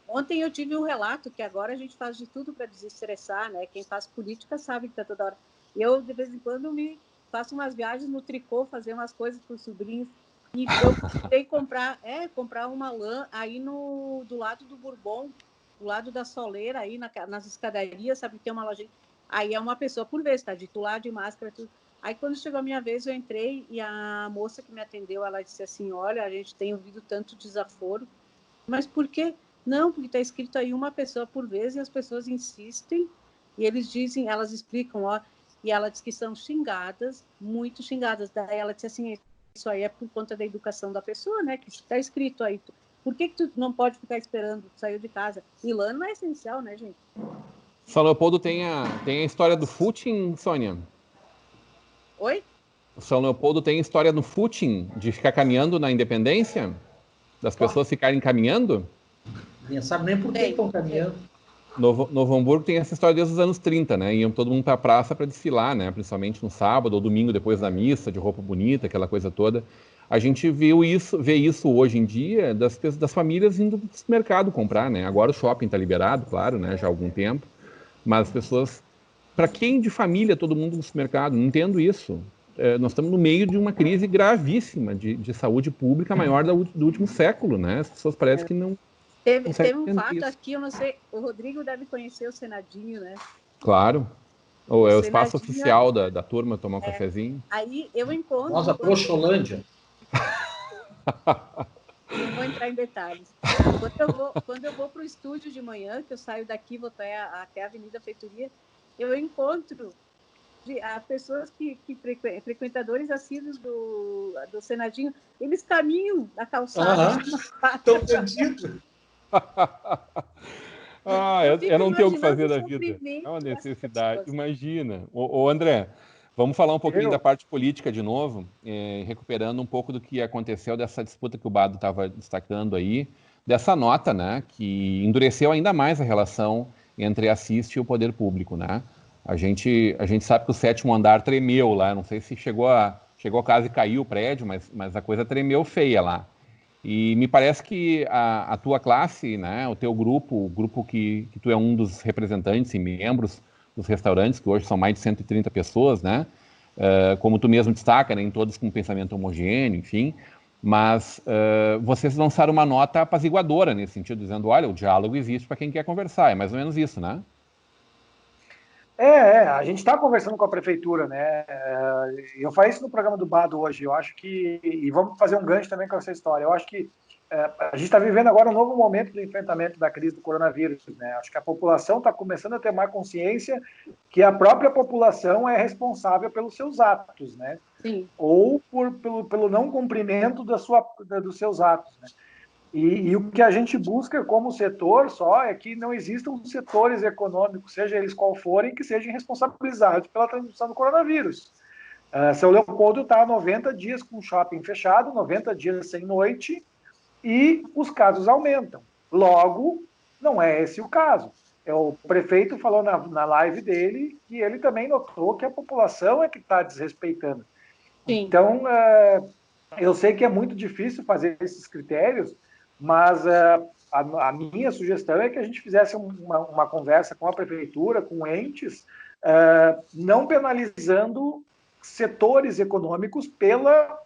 Ontem eu tive um relato que agora a gente faz de tudo para desestressar, né? Quem faz política sabe que está toda hora. Eu, de vez em quando, faço umas viagens no tricô, fazer umas coisas para os sobrinhos. E eu tentei comprar uma lã aí do lado do Bourbon, do lado da Soleira, aí nas escadarias, sabe? Tem uma lojinha. Aí é uma pessoa por vez, tá? De titular, de máscara, tudo. Aí quando chegou a minha vez, eu entrei e a moça que me atendeu, ela disse assim, olha, a gente tem ouvido tanto desaforo. Mas por quê? Não, porque está escrito aí uma pessoa por vez e as pessoas insistem e elas explicam, e ela diz que são xingadas, muito xingadas. Daí ela disse assim, isso aí é por conta da educação da pessoa, né? Que está escrito aí. Por que tu não pode ficar esperando? Tu saiu de casa. E lã não é essencial, né, gente? São Leopoldo tem a história do footing, Sônia? Oi? O São Leopoldo tem a história do footing, de ficar caminhando na Independência? Das pessoas ficarem caminhando? Ninguém sabe nem por que estão caminhando. Novo Hamburgo tem essa história desde os anos 30, né? Iam todo mundo para a praça para desfilar, né? Principalmente no sábado ou domingo depois da missa, de roupa bonita, aquela coisa toda. A gente vê isso hoje em dia das famílias indo para o mercado comprar, né? Agora o shopping está liberado, claro, né? Já há algum tempo. Mas as pessoas... Para quem de família, todo mundo no supermercado? Não entendo isso. Nós estamos no meio de uma crise gravíssima de saúde pública maior do último século, né? As pessoas parecem que não... Teve um fato aqui, eu não sei, o Rodrigo deve conhecer o Senadinho, né? Claro. É o espaço oficial da turma tomar um cafezinho. Aí eu encontro... Nossa, Proxolândia. Não vou entrar em detalhes. Quando eu vou para o estúdio de manhã, que eu saio daqui, vou até a Avenida Feitoria, eu encontro pessoas frequentadores assíduos do Senadinho, eles caminham na calçada. Estão perdidos. Eu não tenho o que fazer da vida. É uma necessidade. Imagina. Ô, André, vamos falar um pouquinho da parte política de novo, recuperando um pouco do que aconteceu dessa disputa que o Bado estava destacando aí, dessa nota, né, que endureceu ainda mais a relação entre a CIST e o poder público, né? A gente sabe que o 7º andar tremeu lá, não sei se chegou a casa e caiu o prédio, mas a coisa tremeu feia lá. E me parece que a tua classe, né, o teu grupo, o grupo que tu é um dos representantes e membros dos restaurantes, que hoje são mais de 130 pessoas, né, como tu mesmo destaca, nem todos com pensamento homogêneo, enfim, mas vocês lançaram uma nota apaziguadora nesse sentido, dizendo, olha, o diálogo existe para quem quer conversar, é mais ou menos isso, né? A gente está conversando com a prefeitura, né? Eu falei isso no programa do Bado hoje. Eu acho que, e vamos fazer um gancho também com essa história. Eu acho que a gente está vivendo agora um novo momento do enfrentamento da crise do coronavírus, né? Acho que a população está começando a ter mais consciência que a própria população é responsável pelos seus atos, né? Sim. Ou pelo não cumprimento dos seus atos, né? E o que a gente busca como setor só é que não existam setores econômicos, seja eles qual forem, que sejam responsabilizados pela transmissão do coronavírus. São Leopoldo está há 90 dias com o shopping fechado, 90 dias sem noite, e os casos aumentam. Logo, não é esse o caso. O prefeito falou na live dele que ele também notou que a população é que está desrespeitando. Sim. Então, eu sei que é muito difícil fazer esses critérios, mas a minha sugestão é que a gente fizesse uma conversa com a prefeitura, com entes, não penalizando setores econômicos pela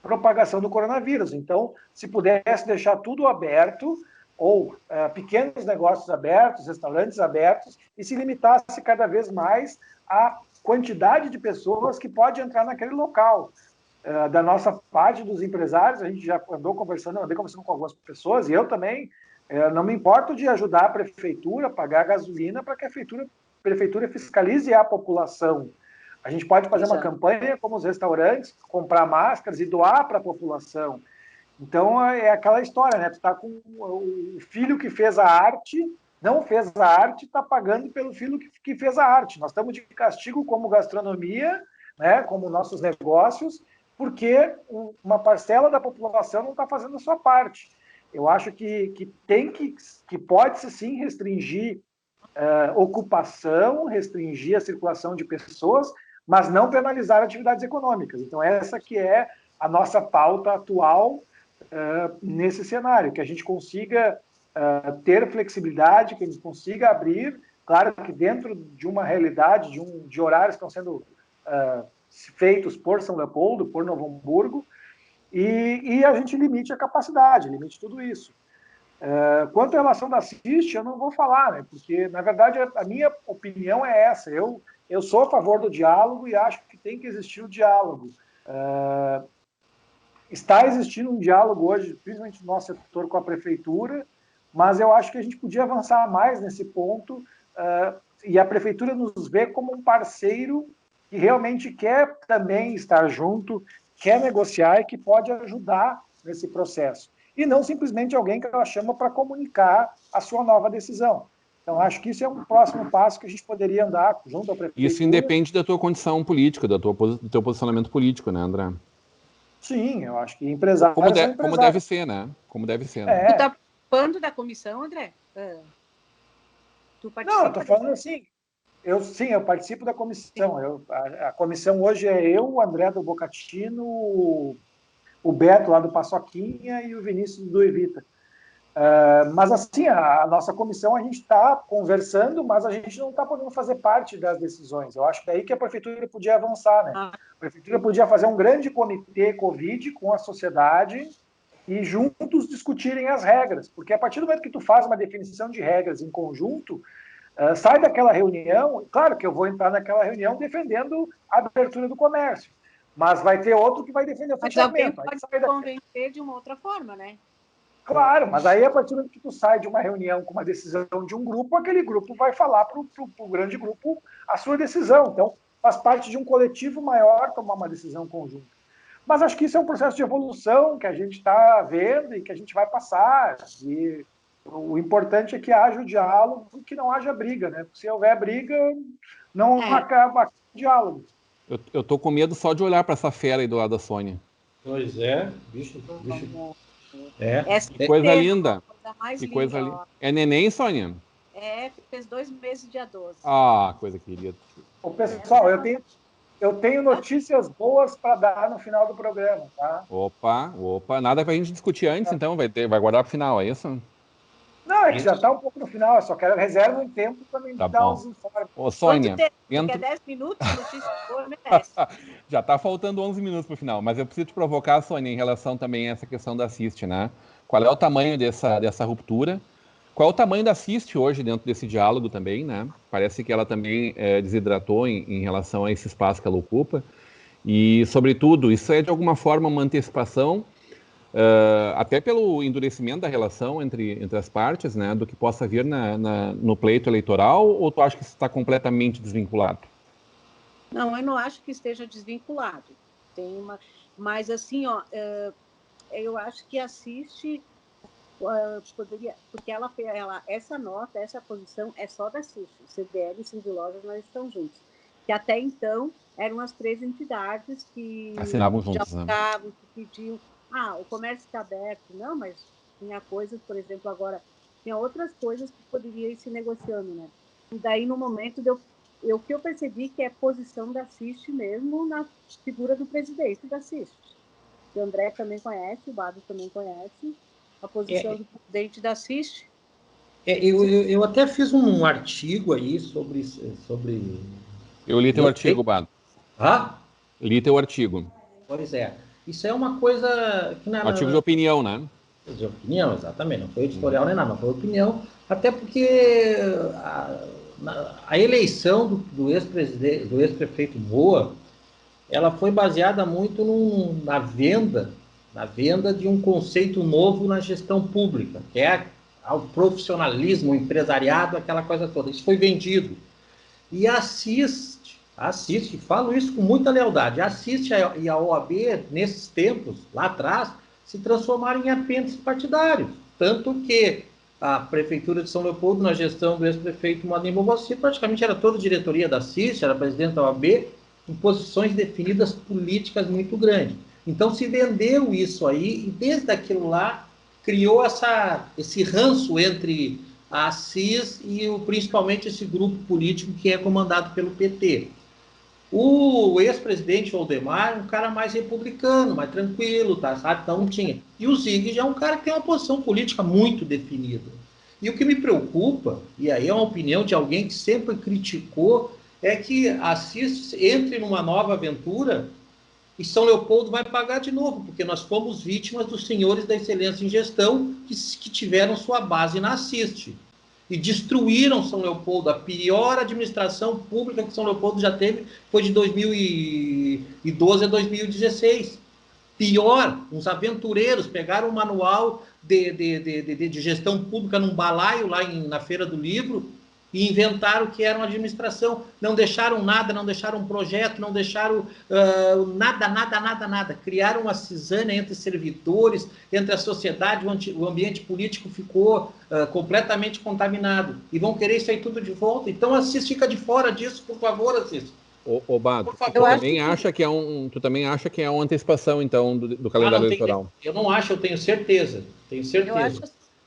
propagação do coronavírus. Então, se pudesse deixar tudo aberto, ou pequenos negócios abertos, restaurantes abertos, e se limitasse cada vez mais a quantidade de pessoas que pode entrar naquele local. Da nossa parte dos empresários, a gente já andei conversando com algumas pessoas, e eu também não me importo de ajudar a prefeitura a pagar gasolina para que a prefeitura fiscalize a população. A gente pode fazer uma campanha como os restaurantes, comprar máscaras e doar para a população. Então, é aquela história, né? Tu está com o filho que fez a arte, não fez a arte, está pagando pelo filho que fez a arte. Nós estamos de castigo como gastronomia, né? Como nossos negócios, porque uma parcela da população não está fazendo a sua parte. Eu acho que pode-se sim restringir ocupação, restringir a circulação de pessoas, mas não penalizar atividades econômicas. Então, essa que é a nossa pauta atual nesse cenário, que a gente consiga ter flexibilidade, que a gente consiga abrir, claro que dentro de uma realidade, de horários que estão sendo feitos por São Leopoldo, por Novo Hamburgo, e a gente limite a capacidade, limite tudo isso. Quanto à relação da CIST, eu não vou falar, né, porque, na verdade, a minha opinião é essa. Eu sou a favor do diálogo e acho que tem que existir o diálogo. Está existindo um diálogo hoje, principalmente no nosso setor com a prefeitura, mas eu acho que a gente podia avançar mais nesse ponto, e a prefeitura nos vê como um parceiro que realmente quer também estar junto, quer negociar e que pode ajudar nesse processo. E não simplesmente alguém que ela chama para comunicar a sua nova decisão. Então, acho que isso é um próximo passo que a gente poderia andar junto à prefeitura. Isso independe da tua condição política, do teu posicionamento político, né, André? Sim, eu acho que empresários como deve ser, né? Como deve ser. Né? Tu está participando da comissão, André? Tu participa? Não, eu estou falando assim. Eu participo da comissão. A comissão hoje é eu, o André do Bocatino, o Beto lá do Paçoquinha e o Vinícius do Evita. Mas assim, a nossa comissão, a gente está conversando, mas a gente não está podendo fazer parte das decisões. Eu acho que é aí que a prefeitura podia avançar, né? A prefeitura podia fazer um grande comitê Covid com a sociedade e juntos discutirem as regras, porque a partir do momento que tu faz uma definição de regras em conjunto, sai daquela reunião, claro que eu vou entrar naquela reunião defendendo a abertura do comércio, mas vai ter outro que vai defender o fechamento. Mas alguém pode se convencer de uma outra forma, né? Claro, mas aí a partir do momento que tu sai de uma reunião com uma decisão de um grupo, aquele grupo vai falar para o grande grupo a sua decisão. Então, faz parte de um coletivo maior tomar uma decisão conjunta. Mas acho que isso é um processo de evolução que a gente está vendo e que a gente vai passar. E o importante é que haja o diálogo e que não haja briga, né? Porque se houver briga, não acaba o diálogo. Eu tô com medo só de olhar para essa fera aí do lado da Sônia. Pois é, bicho. Que coisa linda. Que coisa linda. É neném, Sônia? Fez 2 meses dia 12. Ah, coisa querida. Ô, pessoal, eu tenho notícias boas para dar no final do programa, tá? Opa. Nada pra gente discutir antes, então? Vai guardar pro final, é isso? Não, é que já está um pouco no final, eu só quero reserva um tempo para me dar uns informes. Ô, Sônia... Quer 10 minutos? Notícia boa, merece. Já está faltando 11 minutos para o final, mas eu preciso te provocar, Sônia, em relação também a essa questão da CIST, né? Qual é o tamanho dessa ruptura? Qual é o tamanho da CIST hoje dentro desse diálogo também, né? Parece que ela também desidratou em relação a esse espaço que ela ocupa. E, sobretudo, isso é de alguma forma uma antecipação, até pelo endurecimento da relação entre as partes, né? Do que possa vir no pleito eleitoral, ou tu acha que isso está completamente desvinculado? Não, eu não acho que esteja desvinculado. Mas, assim, eu acho que a CIST poderia... Porque essa nota, essa posição é só da CIST. O CDL e o Cindy Lojas não estão juntos. Que até então eram as 3 entidades que... assinavam juntos, né? Que pediam... o comércio está aberto. Não, mas tinha coisas, por exemplo, agora... Tinha outras coisas que poderiam ir se negociando, né? E daí, no momento, o que eu percebi que é posição da CIST mesmo na figura do presidente da CIST. O André também conhece, o Bado também conhece a posição do presidente da CIST. Eu até fiz um artigo aí sobre... Eu li teu artigo, Bado. Li teu artigo. Pois é. Isso é uma coisa... Artigo de opinião, né? De opinião, exatamente. Não foi editorial nem nada, não foi opinião. Até porque a eleição do ex-prefeito Moa, ela foi baseada muito na venda de um conceito novo na gestão pública, que é o profissionalismo, o empresariado, aquela coisa toda. Isso foi vendido. E a CIST, falo isso com muita lealdade, a CIST e a OAB, nesses tempos, lá atrás, se transformaram em apêndices partidários. Tanto que a Prefeitura de São Leopoldo, na gestão do ex-prefeito Moacir Bovassi, praticamente era toda a diretoria da CIST, era presidente da OAB, em posições definidas políticas muito grandes. Então se vendeu isso aí, e desde aquilo lá criou esse ranço entre a CIS e principalmente esse grupo político que é comandado pelo PT. O ex-presidente Valdemar é um cara mais republicano, mais tranquilo, tá, sabe? Então não tinha. E o Zig já é um cara que tem uma posição política muito definida. E o que me preocupa, e aí é uma opinião de alguém que sempre criticou, é que a CIS entre numa nova aventura e São Leopoldo vai pagar de novo, porque nós fomos vítimas dos senhores da excelência em gestão que tiveram sua base na CIST. E destruíram São Leopoldo. A pior administração pública que São Leopoldo já teve foi de 2012 a 2016. Pior, uns aventureiros pegaram um manual de gestão pública num balaio lá na Feira do Livro e inventaram que era uma administração. Não deixaram nada, não deixaram projeto, não deixaram nada. Criaram uma cisânia entre servidores, entre a sociedade, o ambiente político ficou completamente contaminado. E vão querer isso aí tudo de volta. Então, Assis, fica de fora disso, por favor, Assis. Bado, tu também acha que é uma antecipação, então, do calendário eleitoral? Eu não acho, eu tenho certeza. Eu acho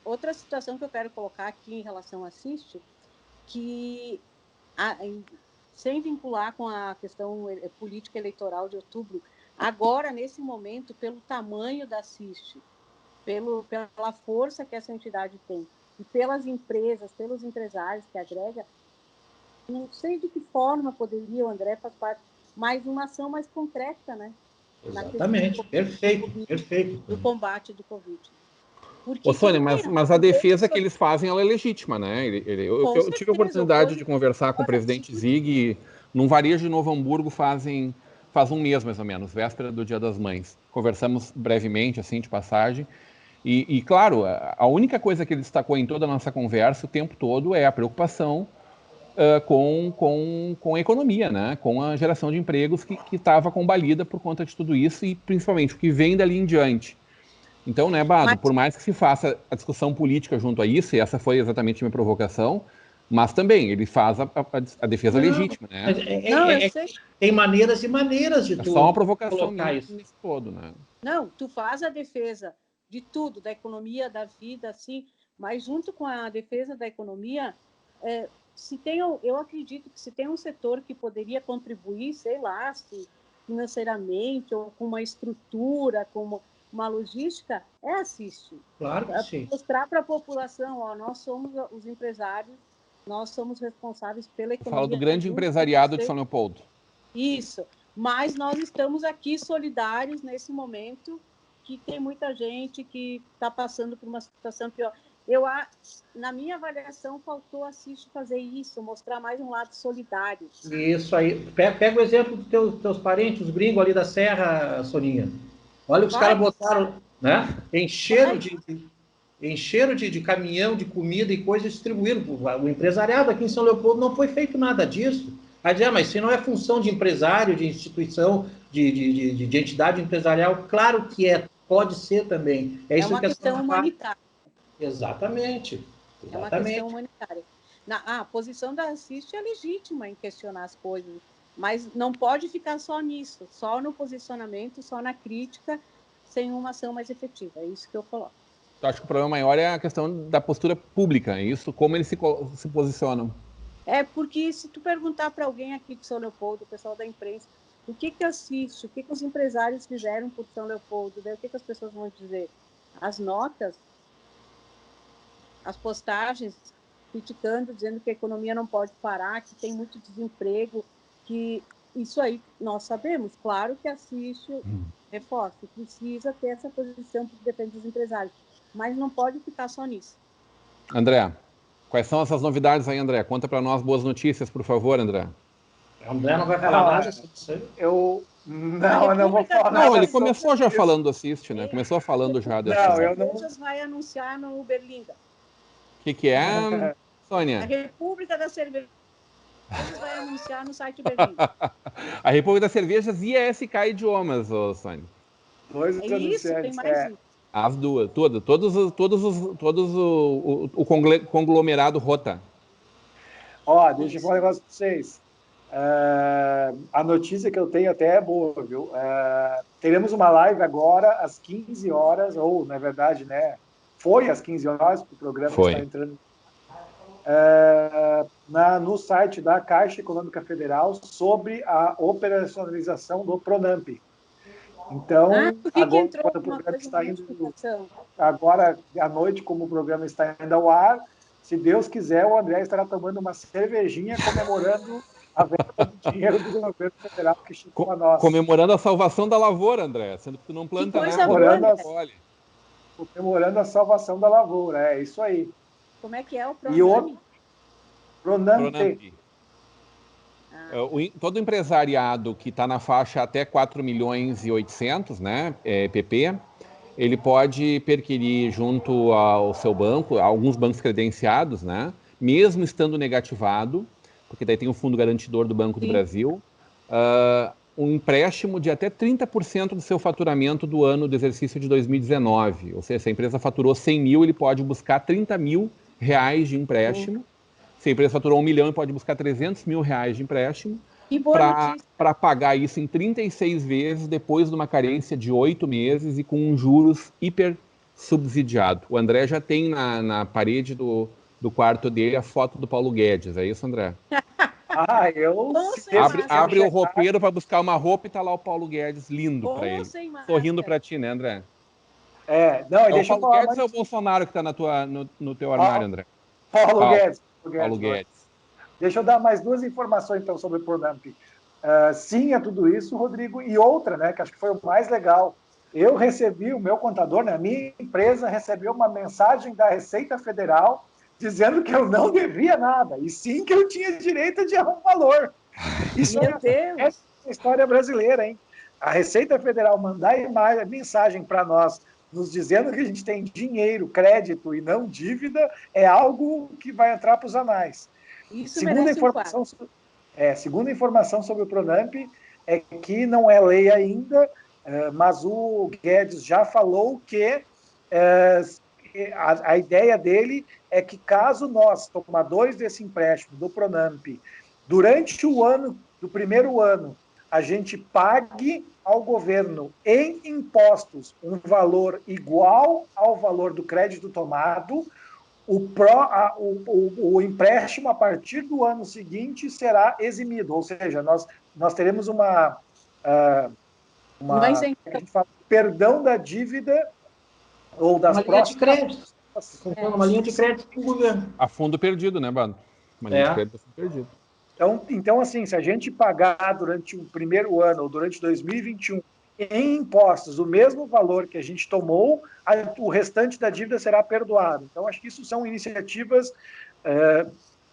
outra situação que eu quero colocar aqui em relação a CIST, que, sem vincular com a questão política eleitoral de outubro, agora, nesse momento, pelo tamanho da CIST, pela força que essa entidade tem, e pelas empresas, pelos empresários que agrega, não sei de que forma poderia o André fazer parte, mais uma ação mais concreta, né? Exatamente, perfeito. Do combate do Covid. Ô, Sônia, mas a defesa que eles fazem, ela é legítima, né? Eu tive a oportunidade de conversar com o presidente Zig num varejo de Novo Hamburgo faz um mês, mais ou menos, véspera do Dia das Mães. Conversamos brevemente, assim, de passagem, E claro, a única coisa que ele destacou em toda a nossa conversa o tempo todo é a preocupação com a economia, né? Com a geração de empregos que estava combalida por conta de tudo isso e principalmente o que vem dali em diante. Então, né, Bado, por mais que se faça a discussão política junto a isso, e essa foi exatamente a minha provocação, mas também ele faz a defesa legítima, né? Tem maneiras e maneiras de tu só uma provocação nisso todo, né? Não, tu faz a defesa de tudo, da economia, da vida, assim, mas junto com a defesa da economia, eu acredito que se tem um setor que poderia contribuir, sei lá, financeiramente ou com uma estrutura, com uma logística, a CIST. Claro que sim. Mostrar para a população, nós somos os empresários, nós somos responsáveis pela economia. Fala do grande empresariado de São Leopoldo. Isso, mas nós estamos aqui solidários nesse momento que tem muita gente que está passando por uma situação pior. Na minha avaliação, faltou a CIST fazer isso, mostrar mais um lado solidário. Isso aí. Pega o exemplo dos teus parentes, os gringos ali da Serra, Soninha. Olha o que os caras botaram, né? Encheram de caminhão, de comida e coisa, distribuíram. O empresariado aqui em São Leopoldo não foi feito nada disso. Aí dizer, mas se não é função de empresário, de instituição, de entidade empresarial, claro que pode ser também. Isso uma questão humanitária. Exatamente. É uma questão humanitária. A posição da CIST é legítima em questionar as coisas, mas não pode ficar só nisso, só no posicionamento, só na crítica, sem uma ação mais efetiva. É isso que eu coloco. Eu acho que o problema maior é a questão da postura pública, é isso, como eles se posicionam. Porque se tu perguntar para alguém aqui de São Leopoldo, o pessoal da imprensa, o que assiste, o que os empresários fizeram por São Leopoldo, daí o que as pessoas vão dizer? As notas, as postagens criticando, dizendo que a economia não pode parar, que tem muito desemprego, que isso aí nós sabemos. Claro que assiste, reforça, precisa ter essa posição que defende os empresários, mas não pode ficar só nisso. André, quais são essas novidades aí, André? Conta para nós boas notícias, por favor, André. André não vai falar nada sobre isso aí? Não vou falar nada. Não, ele começou já falando do Assist, né? Começou falando já dessa. Não, eu não. Vai anunciar no Uberlinda. O que é, Sônia? A República das Cervejas vai anunciar no site Uberlinda. A República das Cervejas e a SK Idiomas, Sônia. Dois isso, tem mais isso. As duas, todos o conglomerado Rota. Deixa eu falar um negócio para vocês. A notícia que eu tenho até é boa, viu? Teremos uma live agora às 15 horas, ou, na verdade, né? Foi às 15 horas, o programa está entrando no site da Caixa Econômica Federal sobre a operacionalização do Pronamp. Então, agora, quando o programa está indo, agora à noite, como o programa está indo ao ar, se Deus quiser, o André estará tomando uma cervejinha comemorando a venda do dinheiro do governo federal que chegou a nós. Comemorando a salvação da lavoura, André, sendo que tu não planta nada. Comemorando a salvação da lavoura, é isso aí. Como é que é o Pronamp? Pronamp. Todo empresariado que está na faixa até 4 milhões e 800, né, PP, ele pode perquirir junto ao seu banco, alguns bancos credenciados, né, mesmo estando negativado, porque daí tem o Fundo Garantidor do Banco do Brasil, um empréstimo de até 30% do seu faturamento do ano do exercício de 2019. Ou seja, se a empresa faturou 100 mil, ele pode buscar 30 mil reais de empréstimo. Se a empresa faturou 1 milhão, ele pode buscar 300 mil reais de empréstimo para pagar isso em 36 vezes depois de uma carência de 8 meses e com juros hiper subsidiado. O André já tem na parede do quarto dele a foto do Paulo Guedes. É isso, André? Abre o roupeiro para buscar uma roupa e tá lá o Paulo Guedes lindo para ele. Sorrindo para ti, né, André? Deixa o Paulo Guedes é o Bolsonaro que está no teu armário, André? Paulo Guedes. Deixa eu dar mais duas informações, então, sobre o Pronamp. Sim, é tudo isso, Rodrigo. E outra, né, que acho que foi o mais legal. Eu recebi, o meu contador, né, a minha empresa recebeu uma mensagem da Receita Federal dizendo que eu não devia nada, e sim que eu tinha direito de um valor. Isso é a história brasileira, hein? A Receita Federal mandar mensagem para nós nos dizendo que a gente tem dinheiro, crédito e não dívida, é algo que vai entrar para os anais. Isso Segunda merece informação, segunda informação sobre o Pronamp é que não é lei ainda, mas o Guedes já falou que a ideia dele é que caso nós, tomadores desse empréstimo do Pronamp, durante o ano, do primeiro ano, a gente pague ao governo em impostos um valor igual ao valor do crédito tomado, o empréstimo a partir do ano seguinte será eximido, ou seja, nós teremos uma perdão da dívida ou das próximas... Linha de crédito. Uma linha de crédito para o governo. A fundo perdido, né, Bado? Uma linha de crédito a fundo perdido. Então, assim, se a gente pagar durante o primeiro ano ou durante 2021 em impostos o mesmo valor que a gente tomou, o restante da dívida será perdoado. Então, acho que isso são iniciativas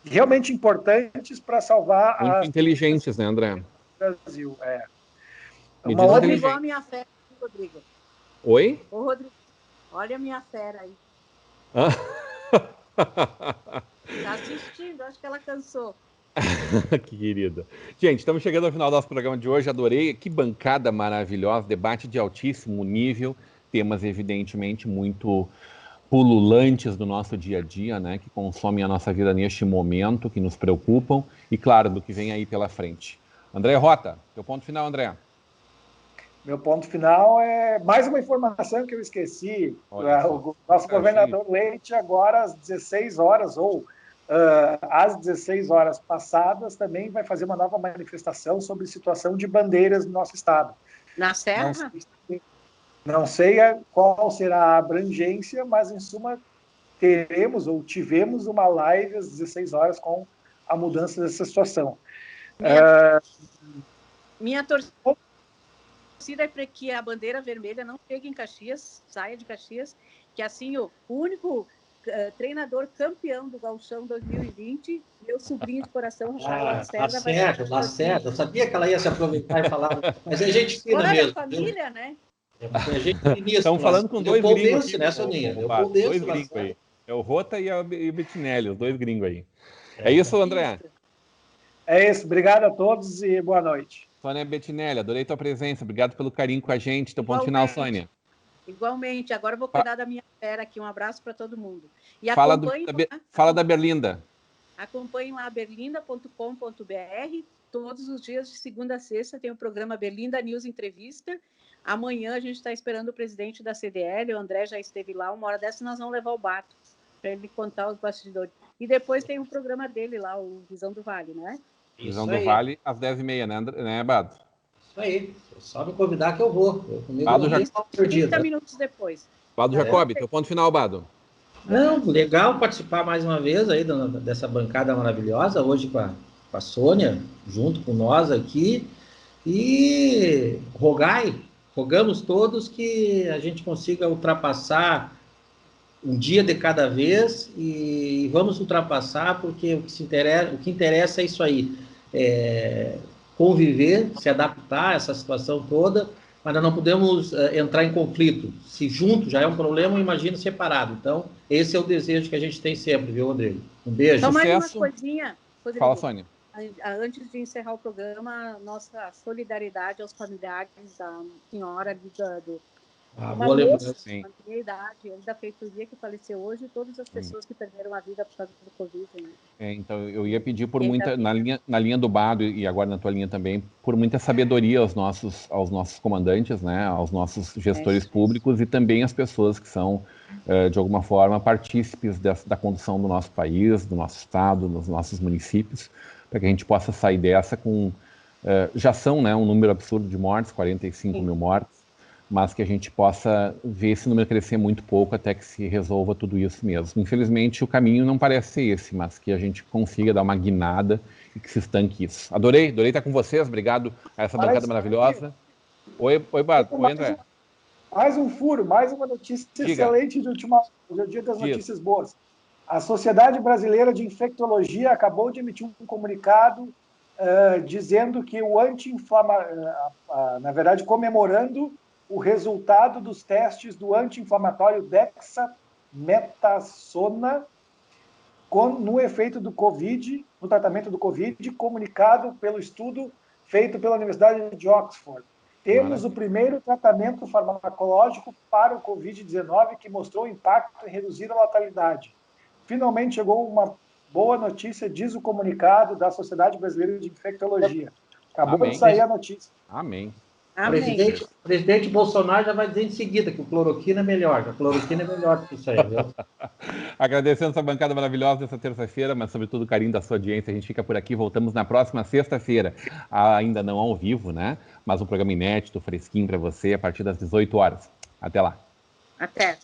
realmente importantes para salvar muito inteligentes, né, André? Brasil. Igual a minha fera, Rodrigo. Oi? Ô, Rodrigo, olha a minha fera aí. Tá assistindo, acho que ela cansou. Que querida. Gente, estamos chegando ao final do nosso programa de hoje. Adorei. Que bancada maravilhosa. Debate de altíssimo nível. Temas, evidentemente, muito pululantes do nosso dia a dia, né? Que consomem a nossa vida neste momento, que nos preocupam. E, claro, do que vem aí pela frente. André Rota, teu ponto final, André. Meu ponto final é mais uma informação que eu esqueci. O nosso governador Leite, agora às 16 horas, ou às 16 horas passadas, também vai fazer uma nova manifestação sobre situação de bandeiras no nosso estado. Na Serra? Não sei qual será a abrangência, mas, em suma, tivemos uma live às 16 horas com a mudança dessa situação. Minha torcida é para que a bandeira vermelha não chegue em Caxias, saia de Caxias, que assim o único treinador campeão do Gauchão 2020, meu sobrinho de coração, Rafael Lacerda. Lacerda, eu sabia que ela ia se aproveitar e falar, mas é gente fina mesmo. Família, né? É gente finíssima. Estão falando com dois gringos aqui, né, Soninha? Dois gringos aí. É o Rota e o Bettinelli, os dois gringos aí. É isso, André? É isso. Obrigado a todos e boa noite. Sônia Bettinelli, adorei tua presença. Obrigado pelo carinho com a gente. Teu ponto final, Sônia. Igualmente. Agora eu vou cuidar da minha fera aqui. Um abraço para todo mundo. E fala da Berlinda. Acompanhem lá berlinda.com.br. Todos os dias, de segunda a sexta, tem o programa Berlinda News Entrevista. Amanhã a gente está esperando o presidente da CDL, o André já esteve lá. Uma hora dessa nós vamos levar o Bato para ele contar os bastidores. E depois tem o programa dele lá, o Visão do Vale, né? Visão do Vale, às 10h30, né, Bado? Isso aí. Só me convidar que eu vou. Bado 30 minutos depois. Bado Jacob, teu ponto final, Bado. Não, legal participar mais uma vez aí dessa bancada maravilhosa, hoje com a Sônia, junto com nós aqui. E rogamos todos que a gente consiga ultrapassar um dia de cada vez e vamos ultrapassar, porque o que interessa é isso aí, conviver, se adaptar a essa situação toda, mas nós não podemos entrar em conflito. Se junto já é um problema, imagina separado. Então, esse é o desejo que a gente tem sempre, viu, Rodrigo? Um beijo. Só mais uma coisinha, Rodrigo. Fala, Sônia. Antes de encerrar o programa, nossa solidariedade aos familiares da senhora uma moça de meia idade, da feitoria que faleceu hoje, e todas as pessoas que perderam a vida por causa do Covid. Né? Então, eu ia pedir por muita, na linha do Bado, e agora na tua linha também, por muita sabedoria aos nossos comandantes, né, aos nossos gestores públicos e também às pessoas que são, de alguma forma, partícipes da condução do nosso país, do nosso estado, dos nossos municípios, para que a gente possa sair dessa com... já são, né, um número absurdo de mortes, 45 mil mortes, mas que a gente possa ver esse número crescer muito pouco até que se resolva tudo isso mesmo. Infelizmente, o caminho não parece ser esse, mas que a gente consiga dar uma guinada e que se estanque isso. Adorei estar com vocês, obrigado a essa bancada maravilhosa. Oi, Bato. Oi, André. Mais um furo, mais uma notícia excelente de última hora. Hoje é o dia das notícias boas. A Sociedade Brasileira de Infectologia acabou de emitir um comunicado dizendo que o na verdade, comemorando o resultado dos testes do anti-inflamatório dexametasona no efeito do Covid, no tratamento do Covid, comunicado pelo estudo feito pela Universidade de Oxford. Temos o primeiro tratamento farmacológico para o Covid-19 que mostrou impacto em reduzir a letalidade. Finalmente chegou uma boa notícia, diz o comunicado da Sociedade Brasileira de Infectologia. Acabou de sair a notícia. Amém. O presidente Bolsonaro já vai dizer em seguida que o cloroquina é melhor. A cloroquina é melhor do que isso aí, viu? Agradecendo essa bancada maravilhosa dessa terça-feira, mas sobretudo o carinho da sua audiência. A gente fica por aqui, voltamos na próxima sexta-feira. Ainda não ao vivo, né? Mas um programa inédito, fresquinho para você, a partir das 18 horas. Até lá. Até.